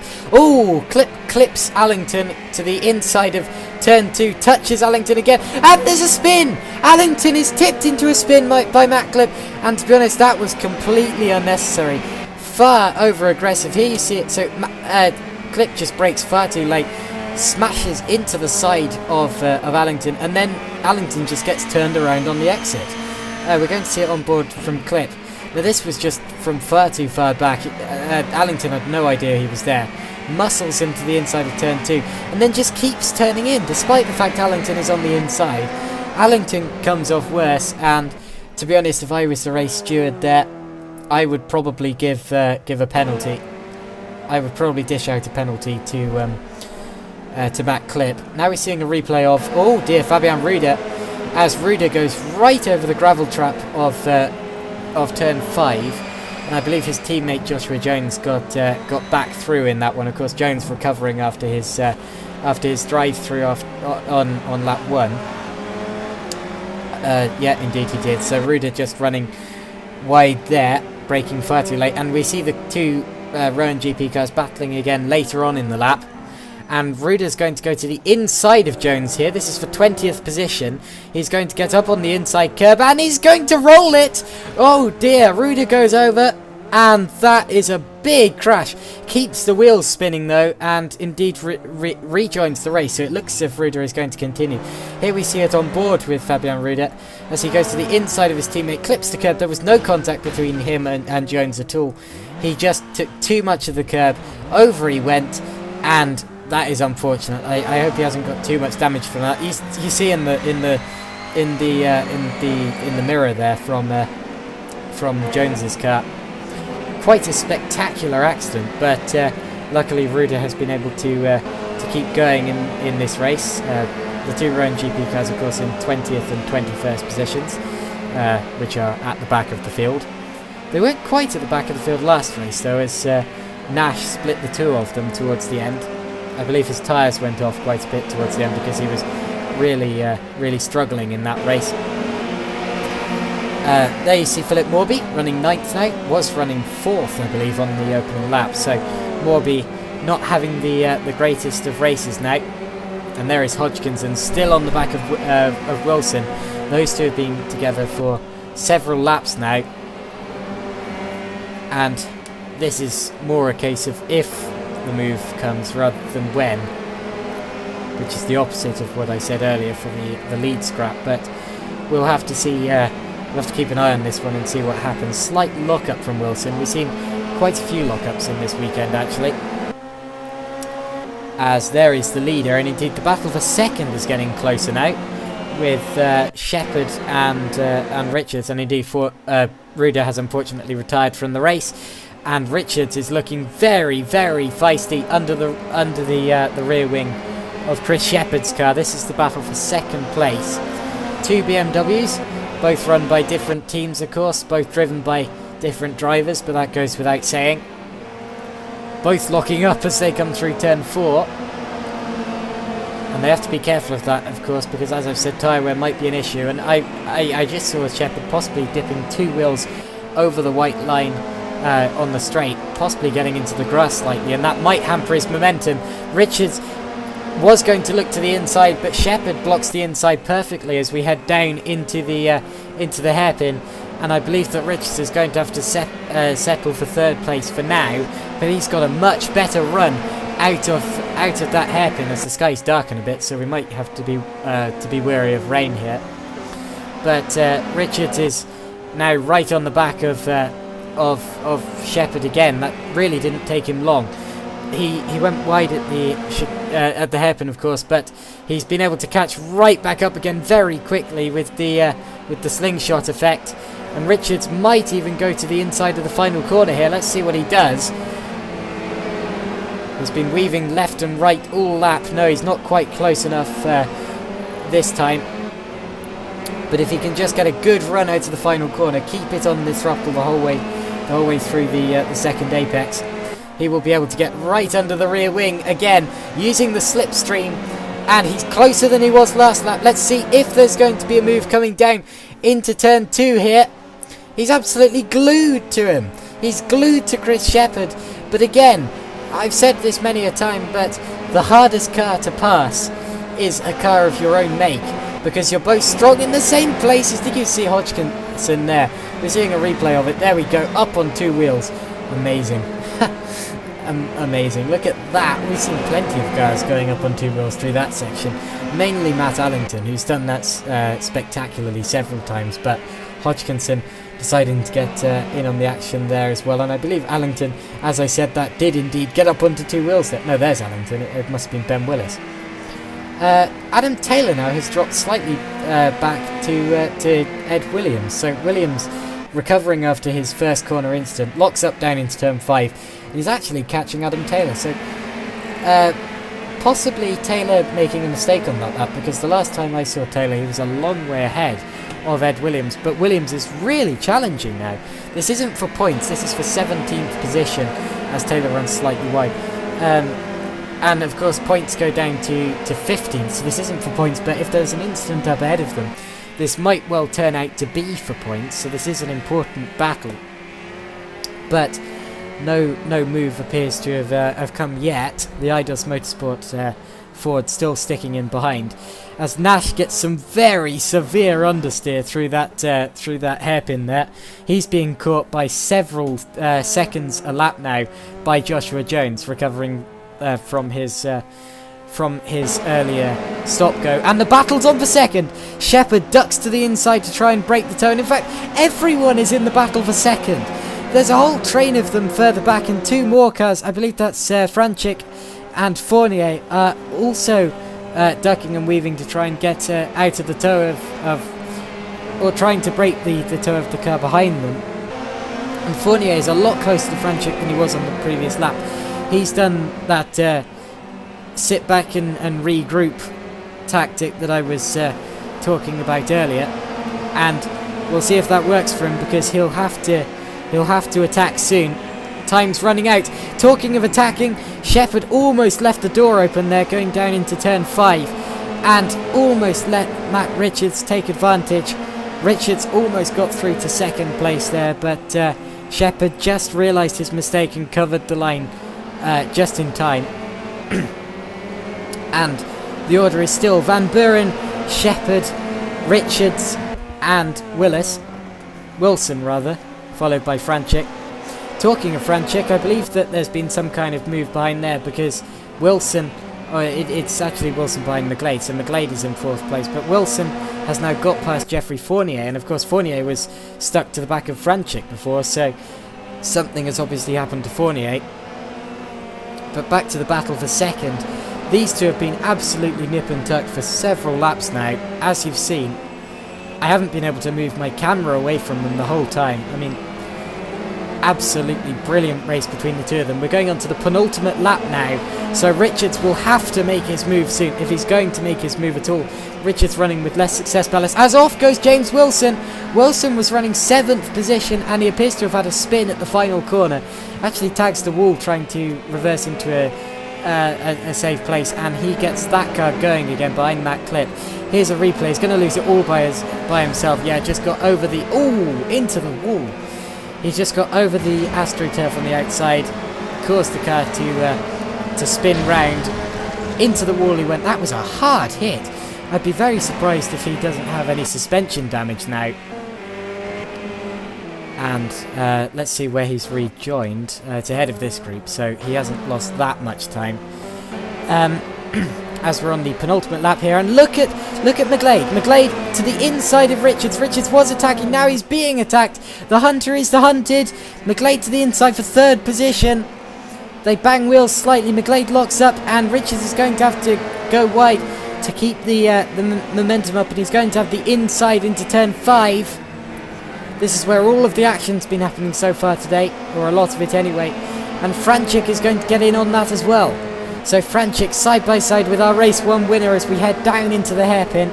clips Allington to the inside of turn 2, touches Allington again, and there's a spin! Allington is tipped into a spin by Matt Clip, and to be honest, that was completely unnecessary, far over aggressive. Here you see it, so Clip just brakes far too late, smashes into the side of Allington, and then Allington just gets turned around on the exit. We're going to see it on board from Clip. Now this was just from far too far back. Allington had no idea he was there. Muscles him to the inside of turn 2 and then just keeps turning in despite the fact Allington is on the inside. Allington comes off worse, and to be honest, if I was the race steward there, I would probably give a penalty. I would probably dish out a penalty to Matt Clip. Now we're seeing a replay of, oh dear, Fabian Ruder, as Ruder goes right over the gravel trap of turn 5, and I believe his teammate Joshua Jones got back through in that one. Of course, Jones recovering after his after his drive-through on lap 1. Yeah, indeed he did. So Ruda just running wide there, braking far too late. And we see the two Rowan GP cars battling again later on in the lap. And Ruda's going to go to the inside of Jones here. This is for 20th position. He's going to get up on the inside curb and he's going to roll it. Oh dear, Ruda goes over and that is a big crash. Keeps the wheels spinning though and indeed rejoins the race. So it looks as if Ruda is going to continue. Here we see it on board with Fabian Ruda as he goes to the inside of his teammate, clips the curb. There was no contact between him and Jones at all. He just took too much of the curb. Over he went and that is unfortunate. I hope he hasn't got too much damage from that. You see in the mirror there from Jones's car, quite a spectacular accident. But luckily, Ruda has been able to keep going in this race. The two Rowan GP cars, of course, in 20th and 21st positions, which are at the back of the field. They weren't quite at the back of the field last race, though, as Nash split the two of them towards the end. I believe his tyres went off quite a bit towards the end because he was really struggling in that race. There you see Philip Morby running 9th now. Was running 4th, I believe, on the opening lap. So Morby not having the greatest of races now. And there is Hodgkinson still on the back of Wilson. Those two have been together for several laps now. And this is more a case of if the move comes rather than when, which is the opposite of what I said earlier for the lead scrap. But we'll have to see. We'll have to keep an eye on this one and see what happens. Slight lockup from Wilson. We've seen quite a few lockups in this weekend actually. As there is the leader, and indeed the battle for second is getting closer now, with Shepherd and Richards, and indeed Ruda has unfortunately retired from the race. And Richards is looking very feisty under the rear wing of Chris Shepherd's car. This is the battle for second place. Two BMWs, both run by different teams, of course, both driven by different drivers, but that goes without saying. Both locking up as they come through turn 4. And they have to be careful of that, of course, because as I've said, tyre wear might be an issue. And I just saw Shepherd possibly dipping two wheels over the white line on the straight, possibly getting into the grass slightly, and that might hamper his momentum. Richards was going to look to the inside, but Shepherd blocks the inside perfectly as we head down into the hairpin. And I believe that Richards is going to have to settle for third place for now, but he's got a much better run out of that hairpin as the skies darken a bit, so we might have to be wary of rain here. But Richards is now right on the back of Shepherd again. That really didn't take him long. He went wide at the hairpin, of course, but he's been able to catch right back up again very quickly with the slingshot effect. And Richards might even go to the inside of the final corner here. Let's see what he does. He's been weaving left and right all lap. No, he's not quite close enough this time. But if he can just get a good run out to the final corner, keep it on the throttle the whole way through the second apex, he will be able to get right under the rear wing again, using the slipstream. And he's closer than he was last lap. Let's see if there's going to be a move coming down into turn 2 here. He's absolutely glued to him. He's glued to Chris Shepherd. But again, I've said this many a time, but the hardest car to pass is a car of your own make, because you're both strong in the same places. Did you see Hodgkinson there? We're seeing a replay of it. There we go, up on two wheels. Amazing. Amazing. Look at that. We've seen plenty of cars going up on two wheels through that section. Mainly Matt Allington, who's done that spectacularly several times, but Hodgkinson deciding to get in on the action there as well. And I believe Allington, as I said, that did indeed get up onto two wheels there. No, there's Allington. It must have been Ben Willis. Adam Taylor now has dropped slightly back to Ed Williams. So Williams, recovering after his first corner incident, locks up down into turn 5. And he's actually catching Adam Taylor. So possibly Taylor making a mistake on that lap, because the last time I saw Taylor, he was a long way ahead of Ed Williams. But Williams is really challenging now. This isn't for points. This is for 17th position as Taylor runs slightly wide. And of course points go down to 15, so this isn't for points, but if there's an instant up ahead of them, this might well turn out to be for points, so this is an important battle. But no move appears to have come yet. The Eidos Motorsport Ford still sticking in behind, as Nash gets some very severe understeer through that hairpin there. He's being caught by several seconds a lap now by Joshua Jones, recovering from his earlier stop go, and the battle's on for second. Shepherd ducks to the inside to try and break the toe, and in fact everyone is in the battle for second. There's a whole train of them further back, and two more cars, I believe that's Franchik and Fournier, are also ducking and weaving to try and get out of the toe or trying to break the toe of the car behind them. And Fournier is a lot closer to Franchik than he was on the previous lap. He's done that sit back and regroup tactic that I was talking about earlier, and we'll see if that works for him, because he'll have to attack soon. Time's running out. Talking of attacking, Shepherd almost left the door open there going down into turn 5, and almost let Matt Richards take advantage. Richards almost got through to second place there, but Shepherd just realised his mistake and covered the line just in time. And the order is still Van Buren, Shepherd, Richards and Wilson rather, followed by Franchik. Talking of Franchik, I believe that there's been some kind of move behind there, because Wilson, it's actually Wilson behind McGlade, so McGlade is in 4th place, but Wilson has now got past Jeffrey Fournier, and of course Fournier was stuck to the back of Franchik before, so something has obviously happened to Fournier. But back to the battle for second. These two have been absolutely nip and tuck for several laps now, as you've seen. I haven't been able to move my camera away from them the whole time. I mean, absolutely brilliant race between the two of them. We're going on to the penultimate lap now, so Richards will have to make his move soon, if he's going to make his move at all. Richards running with less success ballast, as off goes James Wilson. Wilson was running 7th position, and he appears to have had a spin at the final corner. Actually tags the wall trying to reverse into a safe place, and he gets that car going again behind that clip. Here's a replay. He's going to lose it all by himself. Yeah, just got over the into the wall. He just got over the AstroTurf on the outside, caused the car to spin round. Into the wall he went. That was a hard hit. I'd be very surprised if he doesn't have any suspension damage now. And let's see where he's rejoined. It's ahead of this group, so he hasn't lost that much time. As we're on the penultimate lap here, and look at McGlade. McGlade to the inside of Richards. Richards was attacking, now he's being attacked. The hunter is the hunted. McGlade to the inside for 3rd position. They bang wheels slightly. McGlade locks up, and Richards is going to have to go wide to keep the momentum up, and he's going to have the inside into turn 5. This is where all of the action's been happening so far today, or a lot of it anyway. And Franchik is going to get in on that as well. So Franchik side by side with our race 1 winner as we head down into the hairpin.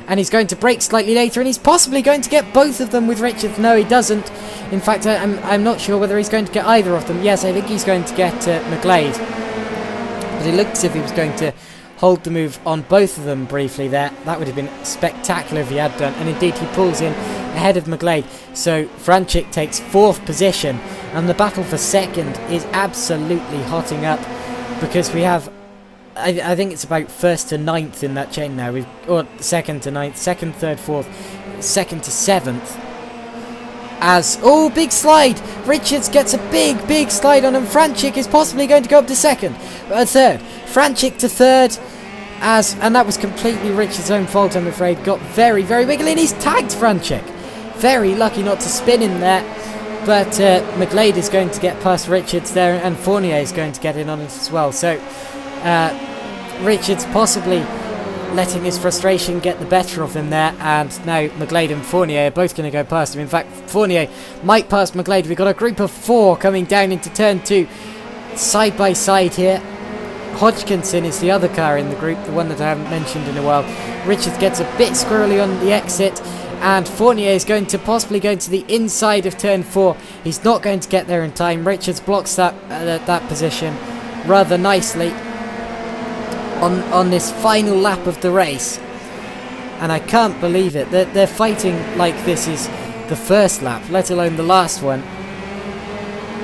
And he's going to brake slightly later, and he's possibly going to get both of them with Richards. No, he doesn't. In fact, I'm not sure whether he's going to get either of them. Yes, I think he's going to get McGlade. But it looks as if he was going to hold the move on both of them briefly there. That would have been spectacular if he had done. And indeed, he pulls in ahead of McGlade. So Franchik takes 4th position, and the battle for second is absolutely hotting up, because we have, I think it's about 1st to 9th in that chain now. Or 2nd to 9th, 2nd, 3rd, 4th, 2nd to 7th. Big slide! Richards gets a big slide on him. Franchik is possibly going to go up to 2nd, 3rd. Franchik to 3rd, and that was completely Richards' own fault, I'm afraid. Got very wiggly, and he's tagged Franchik. Very lucky not to spin in there. But McGlade is going to get past Richards there, and Fournier is going to get in on it as well. So Richards possibly letting his frustration get the better of him there, and now McGlade and Fournier are both going to go past him. In fact, Fournier might pass McGlade. We've got a group of 4 coming down into turn 2, side by side here. Hodgkinson is the other car in the group, the one that I haven't mentioned in a while. Richards gets a bit squirrely on the exit, and Fournier is going to possibly go to the inside of turn 4. He's not going to get there in time. Richards blocks that position rather nicely on this final lap of the race. And I can't believe it. They're fighting like this is the first lap, let alone the last one.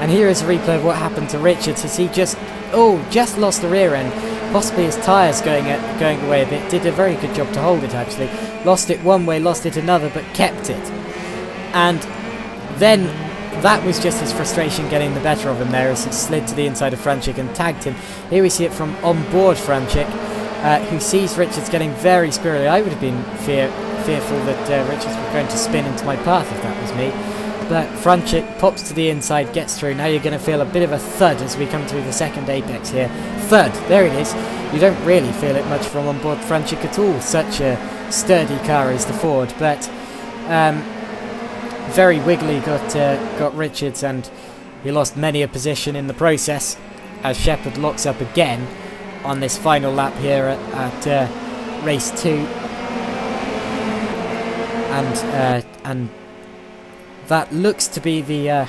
And here is a replay of what happened to Richards as he just lost the rear end. Possibly his tyres going away a bit. Did a very good job to hold it, actually. Lost it one way, lost it another, but kept it. And then that was just his frustration getting the better of him there as he slid to the inside of Franchik and tagged him. Here we see it from on board Franchik, who sees Richards getting very squirrely. I would have been fearful that Richards were going to spin into my path if that was me. But Franchik pops to the inside, gets through. Now you're going to feel a bit of a thud as we come through the second apex here. Thud, there it is. You don't really feel it much from on board Franchik at all. Such a sturdy car is the Ford, but very wiggly got Richards, and he lost many a position in the process as Shepherd locks up again on this final lap here at race 2. And that looks to be the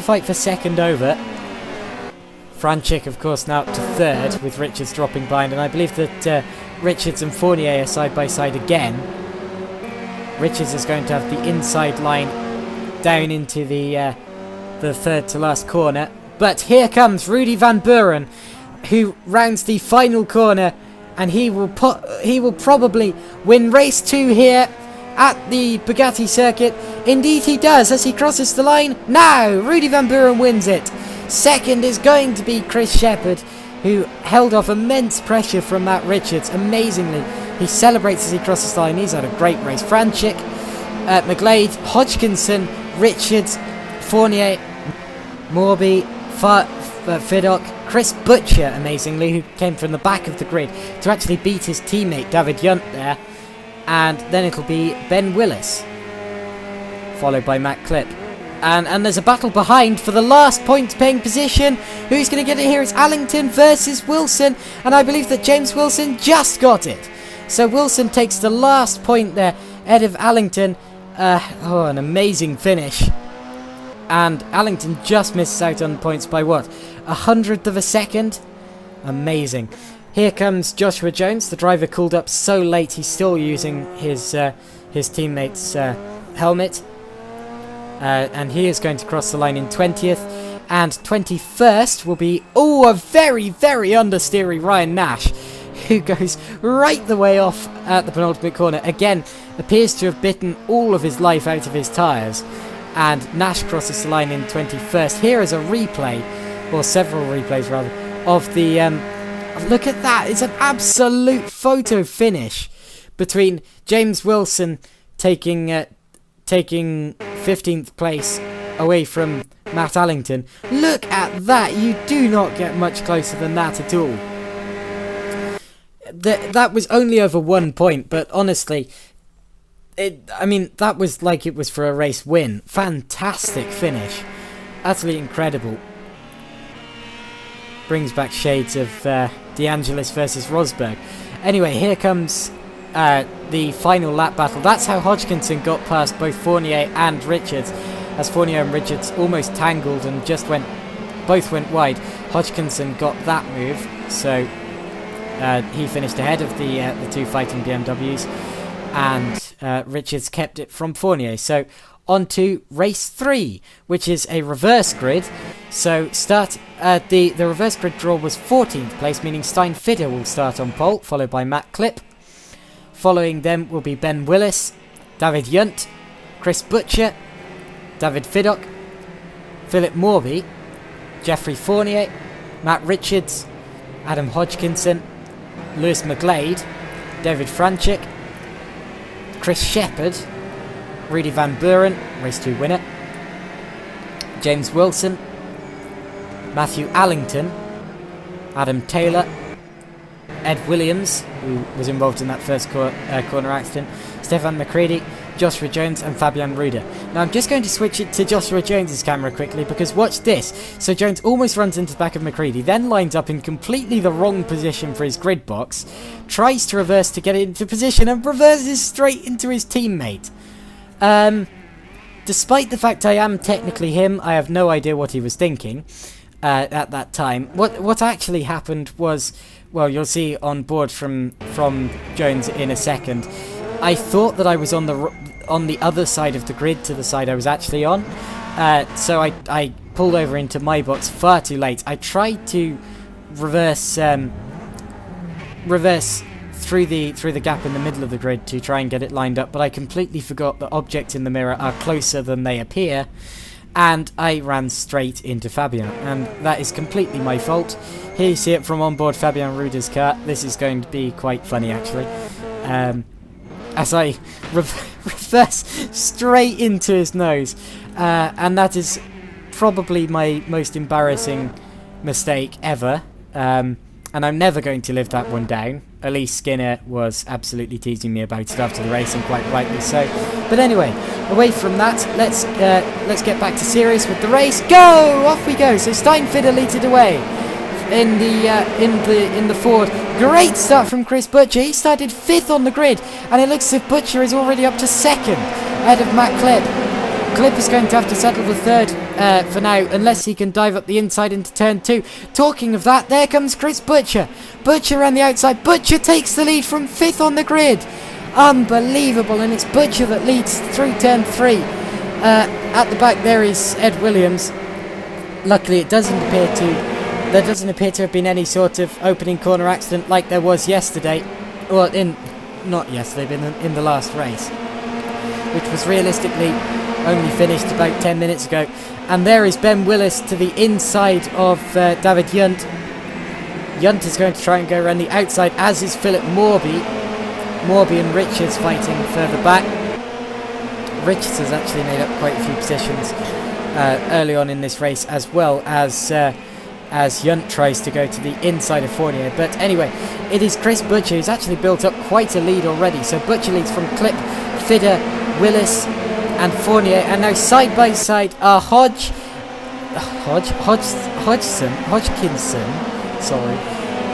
fight for second over. Franchik, of course, now up to third with Richards dropping behind, and I believe that Richards and Fournier are side by side again. Richards is going to have the inside line down into the third to last corner, but here comes Rudy Van Buren, who rounds the final corner, and he will probably win race 2 here at the Bugatti circuit. Indeed he does, as he crosses the line. Now Rudy Van Buren wins it. Second is going to be Chris Shepherd, who held off immense pressure from Matt Richards amazingly. He celebrates as he crosses the line. He's had a great race. Franchik, McGlade, Hodgkinson, Richards, Fournier, Morby, Fiddock, Chris Butcher, amazingly, who came from the back of the grid to actually beat his teammate David Yunt there. And then it'll be Ben Willis, followed by Matt Clipp. And there's a battle behind for the last point-paying position. Who's going to get it here? It's Allington versus Wilson. And I believe that James Wilson just got it. So Wilson takes the last point there ahead of Allington. An amazing finish. And Allington just misses out on points by what? 100th of a second? Amazing. Here comes Joshua Jones, the driver called up so late he's still using his teammate's helmet. And he is going to cross the line in 20th. And 21st will be, a very, very understeery Ryan Nash, who goes right the way off at the penultimate corner. Again, appears to have bitten all of his life out of his tyres. And Nash crosses the line in 21st. Here is a replay, or several replays rather, of the... look at that. It's an absolute photo finish between James Wilson taking 15th place away from Matt Allington. Look at that. You do not get much closer than that at all. That was only over 1 point, but honestly, that was like it was for a race win. Fantastic finish. Absolutely incredible. Brings back shades of DeAngelis versus Rosberg. Anyway, here comes the final lap battle. That's how Hodgkinson got past both Fournier and Richards, as Fournier and Richards almost tangled and both went wide. Hodgkinson got that move, so he finished ahead of the two fighting BMWs, and Richards kept it from Fournier. So on to race 3, which is a reverse grid. So the reverse grid draw was 14th place, meaning Stein Fidder will start on pole, followed by Matt Clipp. Following them will be Ben Willis, David Yunt, Chris Butcher, David Fiddock, Philip Morby, Jeffrey Fournier, Matt Richards, Adam Hodgkinson, Lewis McGlade, David Franchik, Chris Shepherd, Rudy Van Buren, race 2 winner, James Wilson, Matthew Allington, Adam Taylor, Ed Williams, who was involved in that first corner accident, Stefan McCready, Joshua Jones and Fabian Ruder. Now I'm just going to switch it to Joshua Jones's camera quickly, because watch this. So Jones almost runs into the back of McCready, then lines up in completely the wrong position for his grid box, tries to reverse to get it into position and reverses straight into his teammate. Despite the fact I am technically him, I have no idea what he was thinking. at that time. What actually happened was, well, you'll see on board from Jones in a second. I thought that I was on the other side of the grid to the side I was actually on, so I pulled over into my box far too late. I tried to reverse through the gap in the middle of the grid to try and get it lined up, but I completely forgot that objects in the mirror are closer than they appear, and I ran straight into Fabian, and that is completely my fault. Here you see it from onboard Fabian Ruder's car. This is going to be quite funny, actually, as I reverse straight into his nose, and that is probably my most embarrassing mistake ever, and I'm never going to live that one down. Elise Skinner was absolutely teasing me about it after the race, and quite rightly so. But anyway, away from that, let's get back to serious with the race. Go! Off we go. So Steinfeder leads it away in the Ford. Great start from Chris Butcher. He started 5th on the grid, and it looks as if Butcher is already up to 2nd ahead of Matt Clip. Clip is going to have to settle the 3rd for now, unless he can dive up the inside into turn 2. Talking of that, there comes Chris Butcher. Butcher around the outside. Butcher takes the lead from 5th on the grid. Unbelievable, and it's Butcher that leads through turn 3. At the back there is Ed Williams. Luckily, there doesn't appear to have been any sort of opening corner accident like there was yesterday. Well, not yesterday, but in the last race, which was realistically only finished about 10 minutes ago. And there is Ben Willis to the inside of David Junt. Junt is going to try and go around the outside, as is Philip Morby. Morby and Richards fighting further back. Richards has actually made up quite a few positions early on in this race, as well as Junt tries to go to the inside of Fournier. But anyway, it is Chris Butcher who's actually built up quite a lead already. So Butcher leads from Clip, Fidder, Willis and Fournier, and now side by side are Hodgkinson,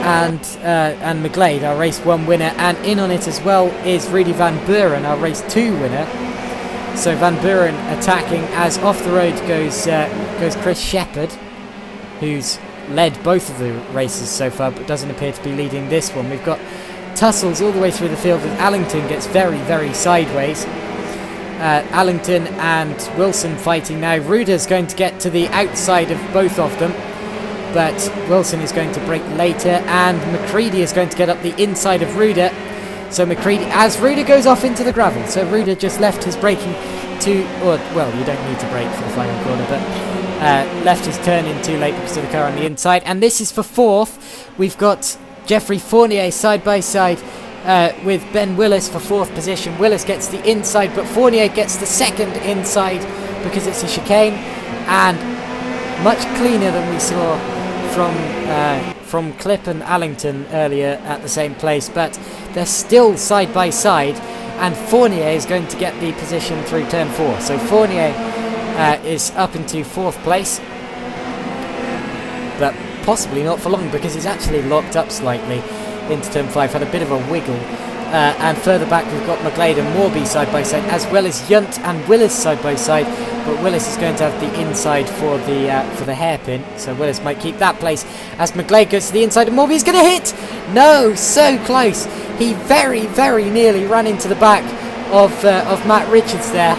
and McGlade, our race 1 winner, and in on it as well is Rudy Van Buren, our race 2 winner. So Van Buren attacking, as off the road goes Chris Shepherd, who's led both of the races so far but doesn't appear to be leading this one. We've got tussles all the way through the field, and Allington gets very, very sideways. Allington and Wilson fighting now. Ruder's going to get to the outside of both of them, but Wilson is going to brake later, and McCready is going to get up the inside of Ruder. So McCready, as Ruder goes off into the gravel, so Ruder just left his braking well, you don't need to brake for the final corner, but left his turn in too late because of the car on the inside. And this is for 4th. We've got Jeffrey Fournier side by side with Ben Willis for 4th position. Willis gets the inside, but Fournier gets the 2nd inside because it's a chicane, and much cleaner than we saw from Clip and Allington earlier at the same place, but they're still side by side, and Fournier is going to get the position through turn 4. So Fournier is up into 4th place, but possibly not for long, because he's actually locked up slightly into turn 5, had a bit of a wiggle. And further back we've got McGlade and Morby side by side, as well as Junt and Willis side by side, but Willis is going to have the inside for the hairpin, so Willis might keep that place as McGlade goes to the inside, and Morby is going to hit! No, so close! He very, very nearly ran into the back of Matt Richards there.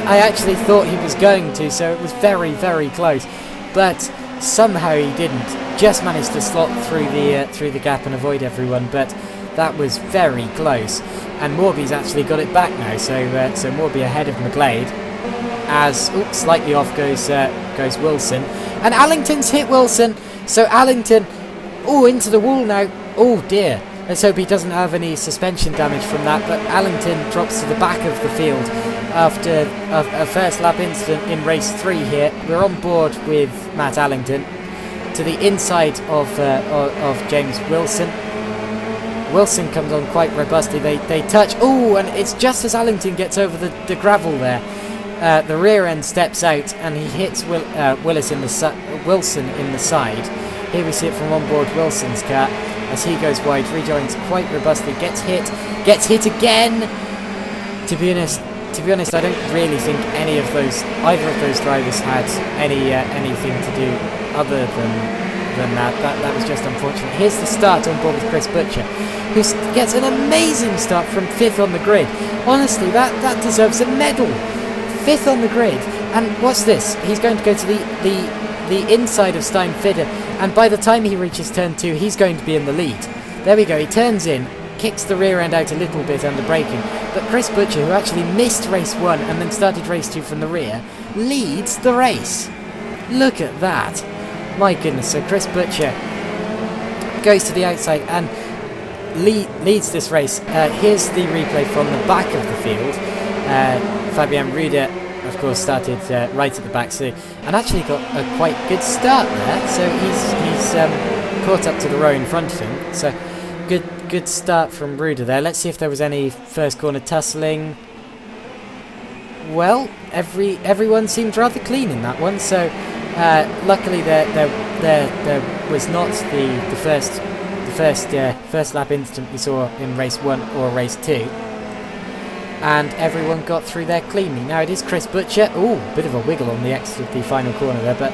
I actually thought he was going to, so it was very, very close, but somehow he didn't. Just managed to slot through the gap and avoid everyone, but that was very close. And Morby's actually got it back now, so Morby ahead of McGlade. As slightly off goes Wilson, and Allington's hit Wilson. So Allington, into the wall now. Oh dear. Let's hope he doesn't have any suspension damage from that. But Allington drops to the back of the field after a first lap incident in race 3 here. We're on board with Matt Allington to the inside of James Wilson. Wilson comes on quite robustly. They touch. And it's just as Allington gets over the gravel there. The rear end steps out and he hits Wilson in the side. Here we see it from on board Wilson's car as he goes wide, rejoins quite robustly, gets hit again. To be honest, I don't really think either of those drivers had anything to do other than that was just unfortunate. Here's the start on board with Chris Butcher, who gets an amazing start from 5th on the grid. Honestly, that deserves a medal. 5th on the grid, and what's this? He's going to go to the inside of Steinfeder, and by the time he reaches turn 2, he's going to be in the lead. There we go. He turns in, kicks the rear end out a little bit under braking, but Chris Butcher, who actually missed race 1 and then started race 2 from the rear, leads the race. Look at that. My goodness. So Chris Butcher goes to the outside and leads this race. Here's the replay from the back of the field. Fabian Ruder, of course, started right at the back, and actually got a quite good start there. So he's caught up to the row in front of him. So good start from Ruder there. Let's see if there was any first corner tussling. Well, everyone seemed rather clean in that one. So luckily there was not the first lap incident we saw in race 1 or race 2. And everyone got through there cleanly. Now it is Chris Butcher. Ooh, bit of a wiggle on the exit of the final corner there, but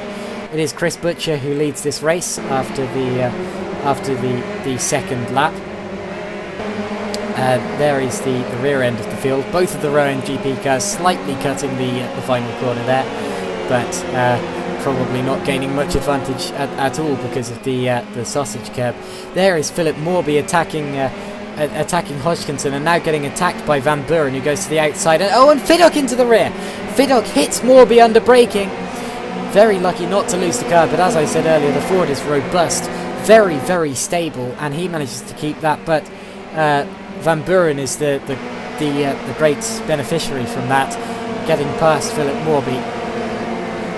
it is Chris Butcher who leads this race after the second lap. There is the rear end of the field. Both of the row end GP cars slightly cutting the final corner there, but probably not gaining much advantage at all because of the sausage curb. There is Philip Morby attacking Hodgkinson, and now getting attacked by Van Buren, who goes to the outside, and Fiddock into the rear. Fiddock hits Morby under braking. Very lucky not to lose the car, but as I said earlier, the Ford is robust, very, very stable, and he manages to keep that. But Van Buren is the great beneficiary from that, getting past Philip Morby.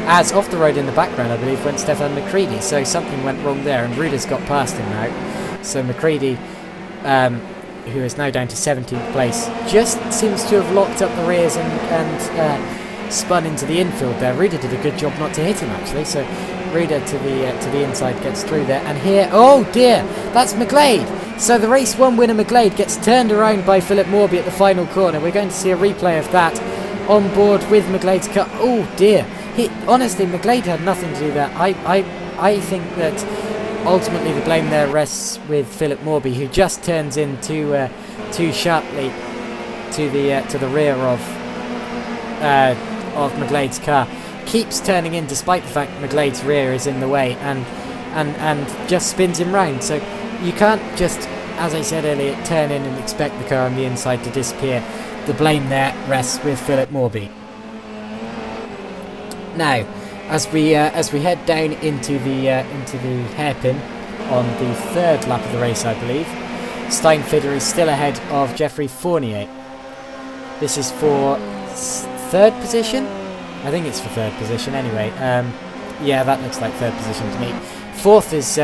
As off the road in the background, I believe, went Stefan McCready, so something went wrong there, and Ruder's got past him now. So McCready, who is now down to 17th place, just seems to have locked up the rears and spun into the infield there. Ruder did a good job not to hit him, actually, so Ruder to the inside gets through there, and here, oh dear, that's McGlade. So the race 1 winner McGlade gets turned around by Philip Morby at the final corner. We're going to see a replay of that on board with McGlade's car. Oh dear, honestly, McGlade had nothing to do there. I think that ultimately the blame there rests with Philip Morby, who just turns in too sharply to the rear of McGlade's car. Keeps turning in despite the fact McGlade's rear is in the way, and just spins him round. So you can't just, as I said earlier, turn in and expect the car on the inside to disappear. The blame there rests with Philip Morby. Now, as we head down into the hairpin on the 3rd lap of the race, I believe, Steinfeder is still ahead of Geoffrey Fournier. This is for 3rd position? I think it's for 3rd position anyway. Yeah, that looks like 3rd position to me. 4th is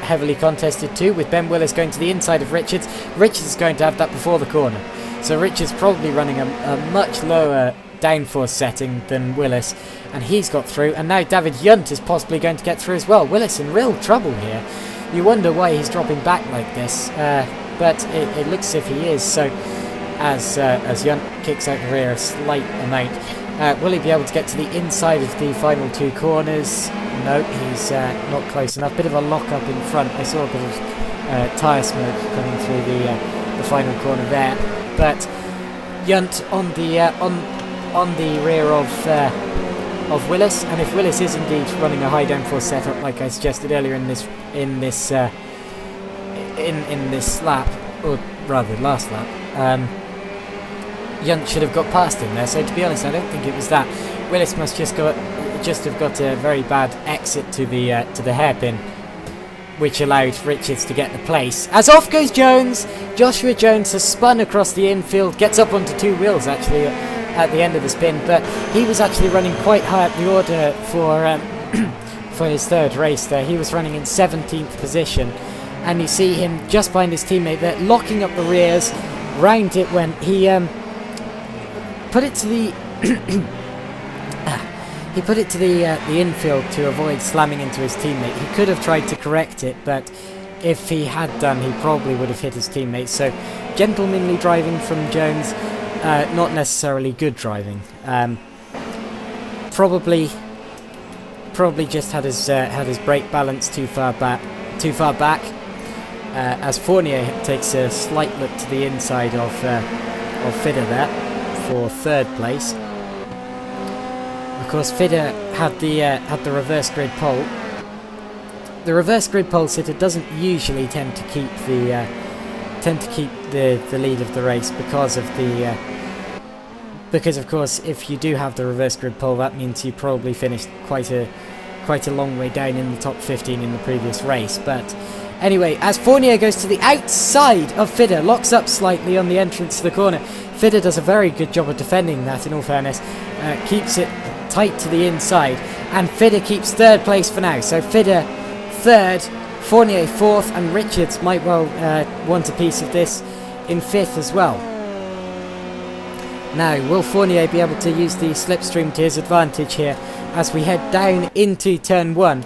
heavily contested too, with Ben Willis going to the inside of Richards. Richards is going to have that before the corner. So Richards probably running a much lower downforce setting than Willis, and he's got through, and now David Yunt is possibly going to get through as well. Willis in real trouble here. You wonder why he's dropping back like this, but it looks as if he is. So as Yunt kicks out the rear a slight amount, will he be able to get to the inside of the final 2 corners? No, he's not close enough. Bit of a lock up in front. I saw a bit of tyre smoke coming through the final corner there, but Yunt on the rear of Willis, and if Willis is indeed running a high downforce setup, like I suggested earlier in this lap, or rather last lap, Yunt should have got past him there. So to be honest, I don't think it was that. Willis must just have got a very bad exit to the hairpin, which allowed Richards to get the place. As off goes Jones. Joshua Jones has spun across the infield, gets up onto 2 wheels actually at the end of the spin, but he was actually running quite high up the order for his 3rd race there. He was running in 17th position, and you see him just behind his teammate there, locking up the rears. Round it when he put it to the he put it to the infield to avoid slamming into his teammate. He could have tried to correct it, but if he had done, he probably would have hit his teammate. So gentlemanly driving from Jones, not necessarily good driving. Probably probably just had his brake balance too far back, as Fournier takes a slight look to the inside of Fidder there for third place. Of course, Fidder had the reverse grid pole. The reverse grid pole sitter doesn't usually tend to keep the lead of the race because of course, if you do have the reverse grid pole, that means you probably finished quite a long way down in the top 15 in the previous race. But anyway, as Fournier goes to the outside of Fidder, locks up slightly on the entrance to the corner. Fidder does a very good job of defending that, in all fairness. Keeps it tight to the inside, and Fidder keeps third place for now. So Fidder third, Fournier fourth, and Richards might well want a piece of this in fifth as well. Now, will Fournier be able to use the slipstream to his advantage here as we head down into turn 1?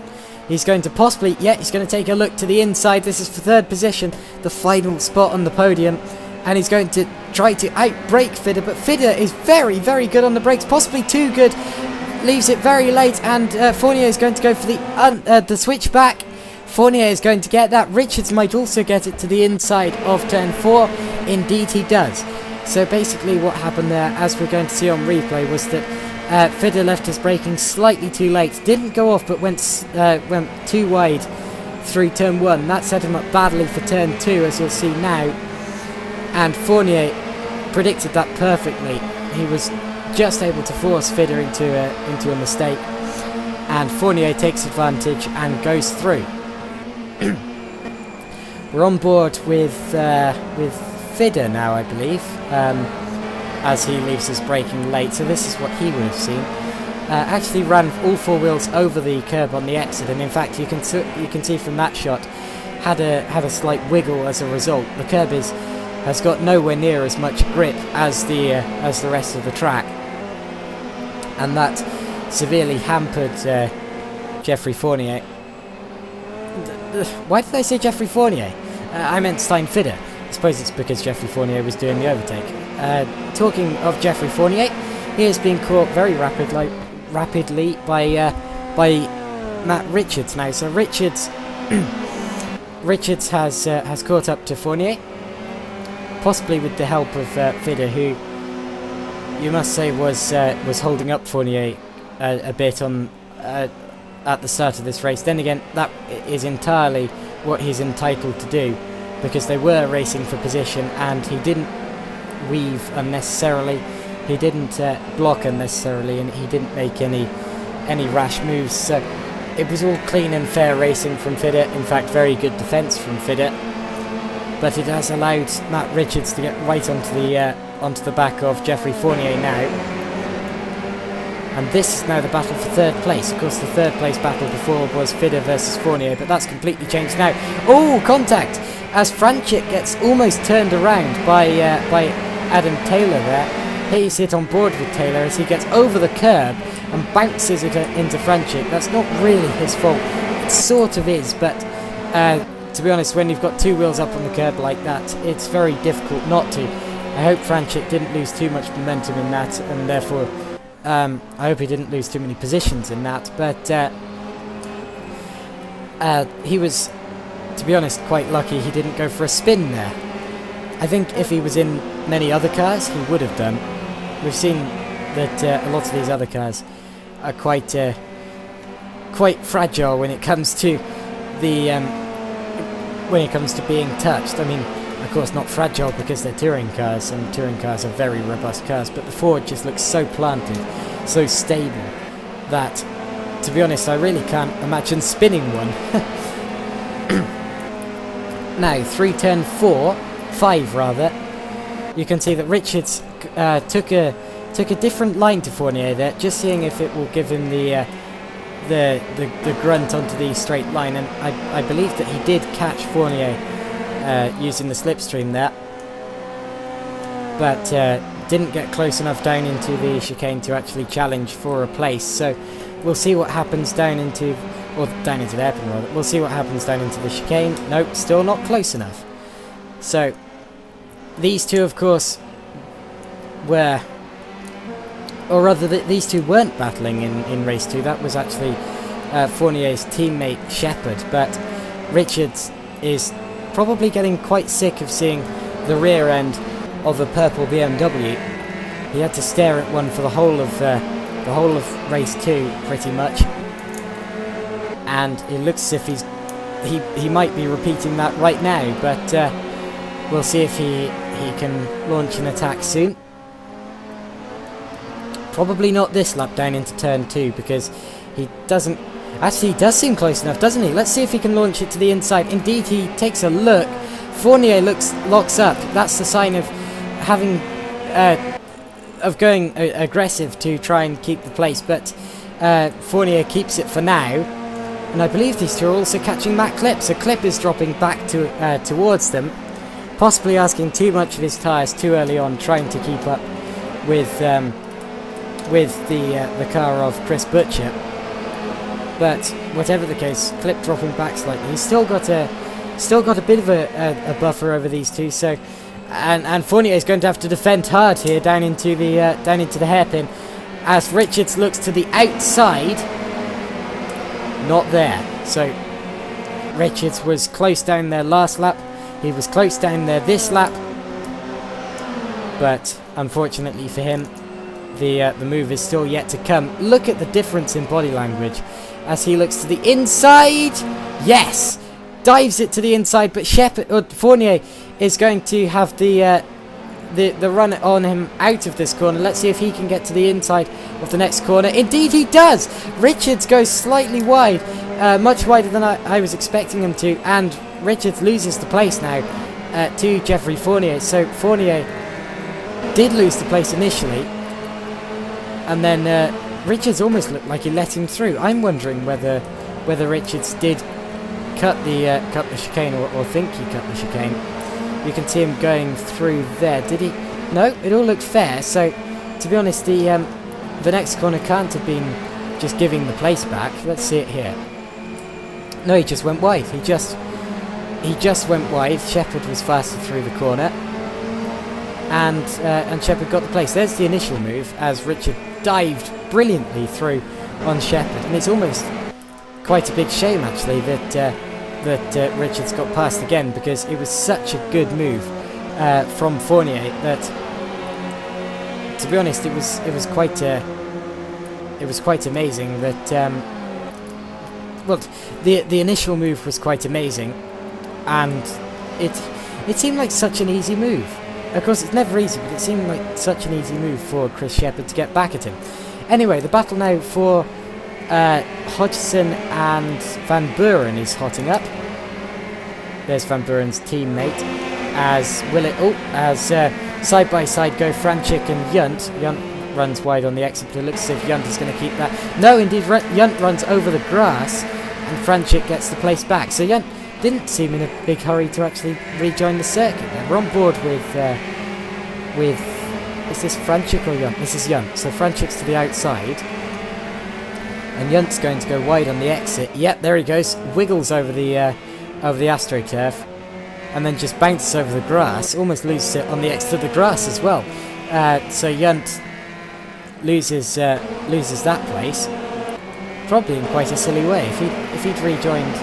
He's going to possibly, he's going to take a look to the inside. This is for third position, the final spot on the podium. And he's going to try to outbrake Fidder, but Fidder is very, very good on the brakes, possibly too good. Leaves it very late, and Fournier is going to go for the switchback. Fournier is going to get that. Richards might also get it to the inside of turn 4. Indeed he does. So basically what happened there, as we're going to see on replay, was that Fidder left his braking slightly too late. Didn't go off, but went too wide through turn 1. That set him up badly for turn 2, as you'll see now. And Fournier predicted that perfectly. He was just able to force Fidder into a mistake. And Fournier takes advantage and goes through. We're on board with Fidder now, I believe, as he leaves his braking late. So this is what he would have seen. Actually ran all four wheels over the curb on the exit, and in fact you can see from that shot had a slight wiggle as a result. The curb has got nowhere near as much grip as the rest of the track, and that severely hampered Geoffrey Fournier. Why did I say Geoffrey Fournier? I meant Stein Fidder. I suppose it's because Geoffrey Fournier was doing the overtake. Talking of Geoffrey Fournier, he is being caught very rapidly by Matt Richards now. So Richards has caught up to Fournier, possibly with the help of Fidder, who you must say was holding up Fournier a bit on at the start of this race. Then again, that is entirely what he's entitled to do, because they were racing for position and he didn't weave unnecessarily, he didn't block unnecessarily, and he didn't make any rash moves. So it was all clean and fair racing from Fidder. In fact, very good defence from Fidder, but it has allowed Matt Richards to get right onto the back of Geoffrey Fournier now. And this is now the battle for third place. Of course, the third place battle before was Fidder versus Fournier, but that's completely changed now. Oh, contact! As Franchik gets almost turned around by Adam Taylor there. He's hit on board with Taylor as he gets over the curb and bounces it into Franchik. That's not really his fault. It sort of is, but to be honest, when you've got two wheels up on the curb like that, it's very difficult not to. I hope Franchik didn't lose too much momentum in that, and therefore I hope he didn't lose too many positions in that, but he was, to be honest, quite lucky he didn't go for a spin there. I think if he was in many other cars, he would have done. We've seen that a lot of these other cars are quite fragile when it comes to being touched. I mean, of course, not fragile because they're touring cars, and touring cars are very robust cars, but the Ford just looks so planted, so stable, that, to be honest, I really can't imagine spinning one. Now, through turn 5 rather, you can see that Richards took a different line to Fournier there, just seeing if it will give him the grunt onto the straight line, and I believe that he did catch Fournier using the slipstream there, but didn't get close enough down into the chicane to actually challenge for a place. So we'll see what happens down into the hairpin rather. We'll see what happens down into the chicane. Nope, still not close enough. So these two, of course, were, or rather these two weren't battling in race 2. That was actually Fournier's teammate Shepherd, but Richards is probably getting quite sick of seeing the rear end of a purple BMW. He had to stare at one for the whole of race 2 pretty much, and it looks as if he might be repeating that right now, but we'll see if he can launch an attack soon. Probably not this lap down into turn 2, because he doesn't... Actually, he does seem close enough, doesn't he? Let's see if he can launch it to the inside. Indeed, he takes a look. Fournier locks up. That's the sign of having... of going aggressive to try and keep the place, but Fournier keeps it for now. And I believe these two are also catching that Clip. So Clip is dropping back towards them, possibly asking too much of his tyres too early on, trying to keep up with the car of Chris Butcher. But whatever the case, Clip dropping back slightly. He's still got a bit of a buffer over these two. So, and Fournier is going to have to defend hard here down into the hairpin, as Richards looks to the outside. Not there. So Richards was close down there last lap. He was close down there this lap. But unfortunately for him, the move is still yet to come. Look at the difference in body language as he looks to the inside. Yes! Dives it to the inside, but Fournier is going to have the run on him out of this corner. Let's see if he can get to the inside of the next corner. Indeed he does! Richards goes slightly wide, much wider than I was expecting him to, and Richards loses the place now to Jeffrey Fournier. So Fournier did lose the place initially, and then Richards almost looked like he let him through. I'm wondering whether Richards did cut the chicane, or think he cut the chicane. You can see him going through there. Did he? No, it all looked fair. So, to be honest, the next corner can't have been just giving the place back. Let's see it here. No, he just went wide. He just went wide. Shepherd was faster through the corner, and Shepherd got the place. There's the initial move as Richard dived brilliantly through on Shepherd, and it's almost quite a big shame actually that Richards got past again, because it was such a good move from Fournier that, to be honest, it was quite amazing that well, the initial move was quite amazing, and it seemed like such an easy move. Of course, it's never easy, but it seemed like such an easy move for Chris Shepherd to get back at him. Anyway, the battle now for Hodgson and Van Buren is hotting up. There's Van Buren's teammate as side by side go Franchik and Yunt. Yunt runs wide on the exit, but it looks as if Yunt is going to keep that. No, indeed, Yunt runs over the grass, and Franchik gets the place back. So Yunt didn't seem in a big hurry to actually rejoin the circuit. We're on board with is this Franchik or Yunt? This is Yunt. So Franchik's to the outside, and Yunt's going to go wide on the exit. Yep, there he goes. Wiggles over the AstroTurf, and then just bounces over the grass. Almost loses it on the exit of the grass as well. So Yunt loses that place, probably in quite a silly way. If he'd rejoined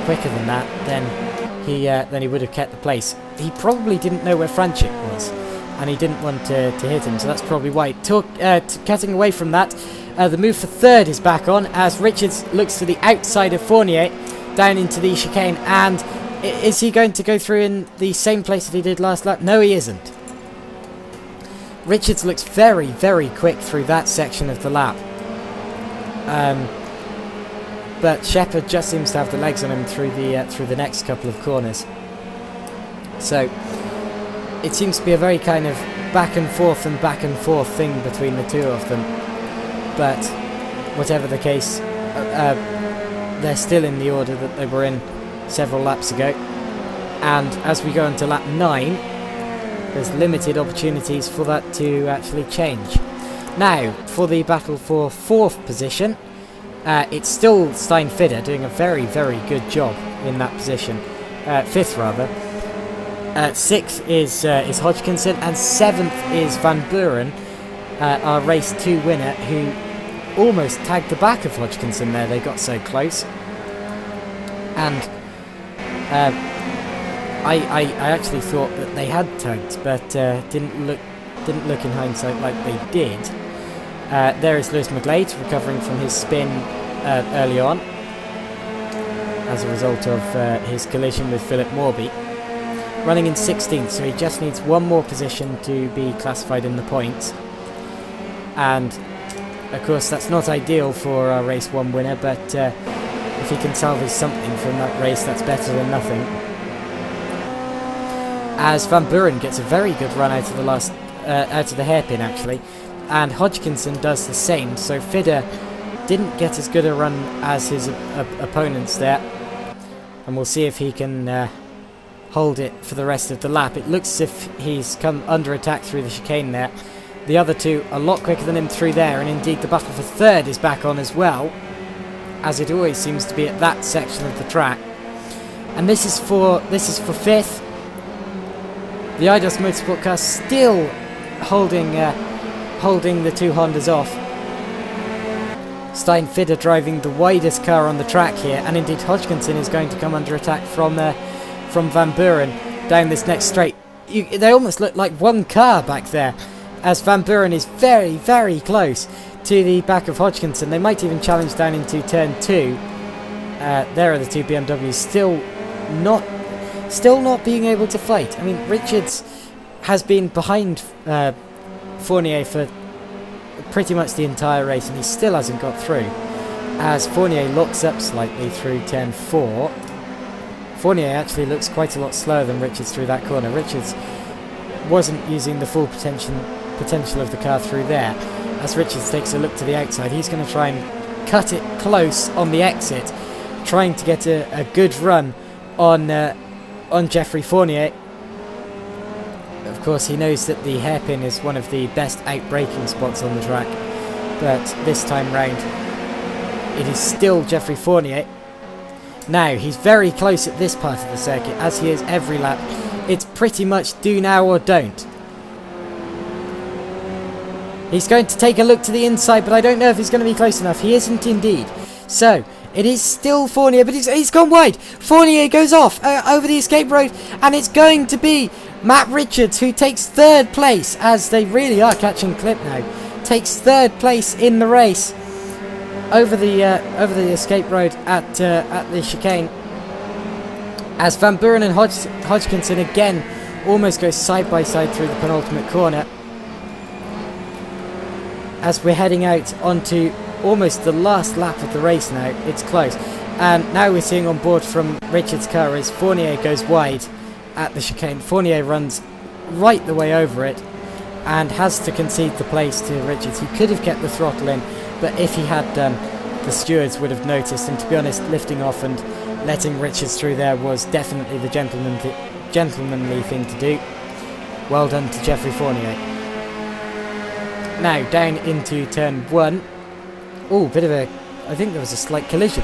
quicker than that, then he would have kept the place. He probably didn't know where Franchik was, and he didn't want to hit him, so that's probably why. Cutting away from that, the move for third is back on as Richards looks to the outside of Fournier down into the chicane, and is he going to go through in the same place that he did last lap? No, he isn't. Richards looks very, very quick through that section of the lap. But Shepherd just seems to have the legs on him through the next couple of corners. So it seems to be a very kind of back and forth thing between the two of them. But whatever the case, they're still in the order that they were in several laps ago. And as we go into lap 9, there's limited opportunities for that to actually change. Now, for the battle for 4th position, it's still Steinfidder doing a very, very good job in that position. 5th rather. 6th is Hodgkinson, and 7th is Van Buren, our race 2 winner, who almost tagged the back of Hodgkinson there. They got so close. And I actually thought that they had tugged, but didn't look in hindsight like they did. There is Lewis McGlade recovering from his spin early on as a result of his collision with Philip Morby. Running in 16th, so he just needs one more position to be classified in the points. And of course that's not ideal for a race 1 winner, but if he can salvage something from that race, that's better than nothing. As Van Buren gets a very good run out of the hairpin actually, and Hodgkinson does the same. So Fidder didn't get as good a run as his opponents there, and we'll see if he can hold it for the rest of the lap. It looks as if he's come under attack through the chicane there. The other two a lot quicker than him through there, and indeed the battle for third is back on as well, as it always seems to be at that section of the track. And this is for fifth. The IDOS Motorsport car still holding the two Hondas off. Stein Fidder driving the widest car on the track here, and indeed Hodgkinson is going to come under attack from Van Buren down this next straight. They almost look like one car back there, as Van Buren is very, very close to the back of Hodgkinson. They might even challenge down into turn 2. There are the two BMWs still not being able to fight. I mean, Richards has been behind Fournier for pretty much the entire race, and he still hasn't got through, as Fournier locks up slightly through turn 4. Fournier actually looks quite a lot slower than Richards through that corner. Richards wasn't using the full potential of the car through there. As Richards takes a look to the outside, he's going to try and cut it close on the exit, trying to get a good run on Geoffrey Fournier. Of course, he knows that the hairpin is one of the best out-braking spots on the track, but this time round it is still Geoffrey Fournier. Now, he's very close at this part of the circuit, as he is every lap. It's pretty much do now or don't. He's going to take a look to the inside, but I don't know if he's going to be close enough. He isn't indeed. So, it is still Fournier, but he's gone wide. Fournier goes off over the escape road, and it's going to be Matt Richards who takes third place, as they really are catching clip now. Takes third place in the race over the escape road at the chicane, as Van Buren and Hodgkinson again almost go side by side through the penultimate corner, as we're heading out onto almost the last lap of the race now. It's close, and now we're seeing on board from Richards' car as Fournier goes wide at the chicane. Fournier runs right the way over it and has to concede the place to Richards. He could have kept the throttle in, but if he had done, the stewards would have noticed, and to be honest, lifting off and letting Richards through there was definitely the gentlemanly thing to do. Well done to Geoffrey Fournier. Now down into turn 1. Oh, I think there was a slight collision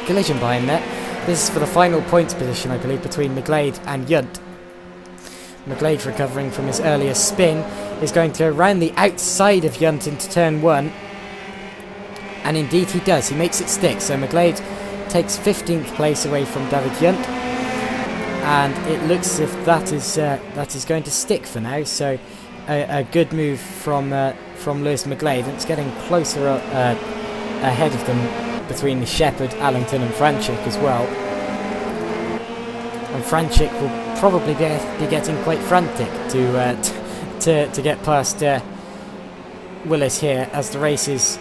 behind there. This is for the final points position, I believe, between McGlade and Yunt. McGlade, recovering from his earlier spin, is going to go round the outside of Yunt into turn 1. And indeed he does. He makes it stick. So McGlade takes 15th place away from David Yunt. And it looks as if that is going to stick for now. So a good move from Lewis McGlade. And it's getting closer ahead of them between Shepherd, Allington and Franchik as well. And Franchik will probably be getting quite frantic to get past Willis here, as the race is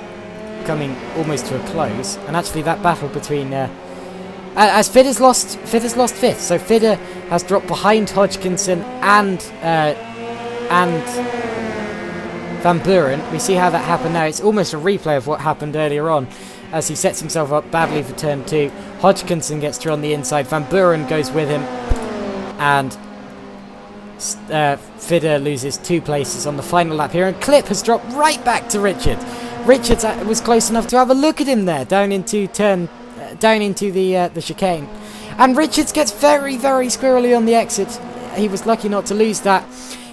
coming almost to a close. And actually that battle between as Fidder's lost fifth, so Fidder has dropped behind Hodgkinson and Van Buren. We see how that happened now. It's almost a replay of what happened earlier on, as he sets himself up badly for turn 2. Hodgkinson gets through on the inside, Van Buren goes with him, and Fidder loses 2 places on the final lap here, and Clip has dropped right back to Richard. Richards was close enough to have a look at him there down into the chicane, and Richards gets very, very squirrely on the exit. he was lucky not to lose that.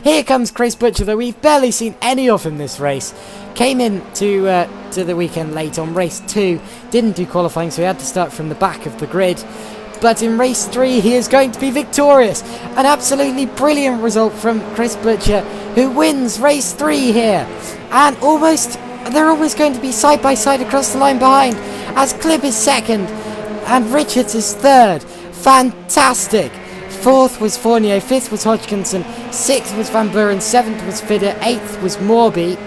Here comes Chris Butcher, though we've barely seen any of him this race. Came in to the weekend late on race 2, didn't do qualifying, so he had to start from the back of the grid. But in race 3, he is going to be victorious. An absolutely brilliant result from Chris Butcher, who wins race 3 here. And they're almost going to be side by side across the line behind, as Clip is second and Richards is third. Fantastic. 4th was Fournier, 5th was Hodgkinson, 6th was Van Buren, 7th was Fidder, 8th was Morby,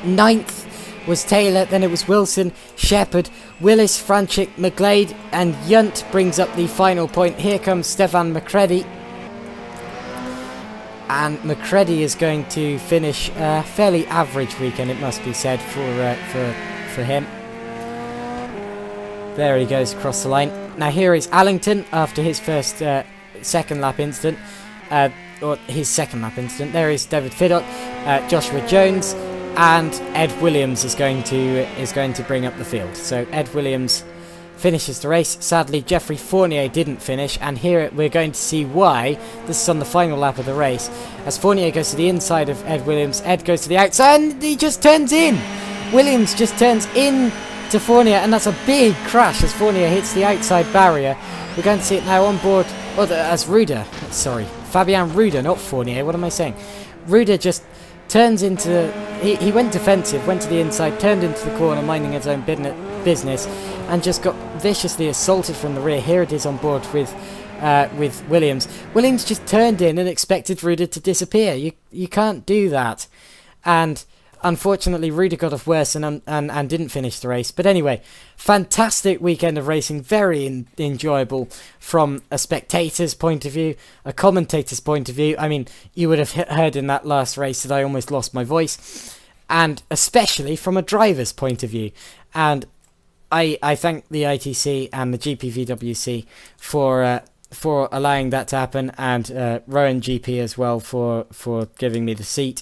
9th was Taylor, then it was Wilson, Shepherd, Willis, Franchik, McGlade, and Yunt brings up the final point. Here comes Stefan McCready. And McCready is going to finish a fairly average weekend, it must be said, for him. There he goes across the line. Now here is Allington after his first second lap incident. Or his second lap incident. There is David Fiddock, Joshua Jones, and Ed Williams is going to bring up the field. So Ed Williams finishes the race. Sadly, Jeffrey Fournier didn't finish, and here we're going to see why. This is on the final lap of the race. As Fournier goes to the inside of Ed Williams, Ed goes to the outside, and he just turns in. Williams just turns in to Fournier, and that's a big crash as Fournier hits the outside barrier. We're going to see it now on board, as Fabian Ruder, not Fournier, what am I saying? Ruder just turns into, he went defensive, went to the inside, turned into the corner, minding his own business, and just got viciously assaulted from the rear. Here it is on board with Williams. Williams just turned in and expected Ruder to disappear. You can't do that. And unfortunately, Ruder got off worse and didn't finish the race. But anyway, fantastic weekend of racing. Very enjoyable from a spectator's point of view, a commentator's point of view. I mean, you would have heard in that last race that I almost lost my voice. And especially from a driver's point of view. And I thank the ITC and the GPVWC for allowing that to happen. And Rowan GP as well for giving me the seat.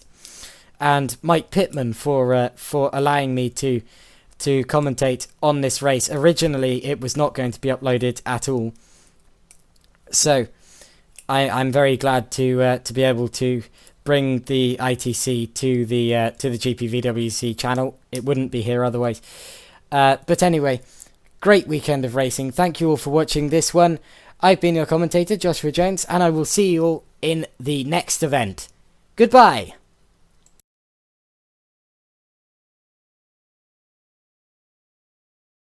And Mike Pittman for allowing me to commentate on this race. Originally, it was not going to be uploaded at all. So, I'm very glad to be able to bring the ITC to the GPVWC channel. It wouldn't be here otherwise. But anyway, great weekend of racing. Thank you all for watching this one. I've been your commentator, Joshua Jones, and I will see you all in the next event. Goodbye.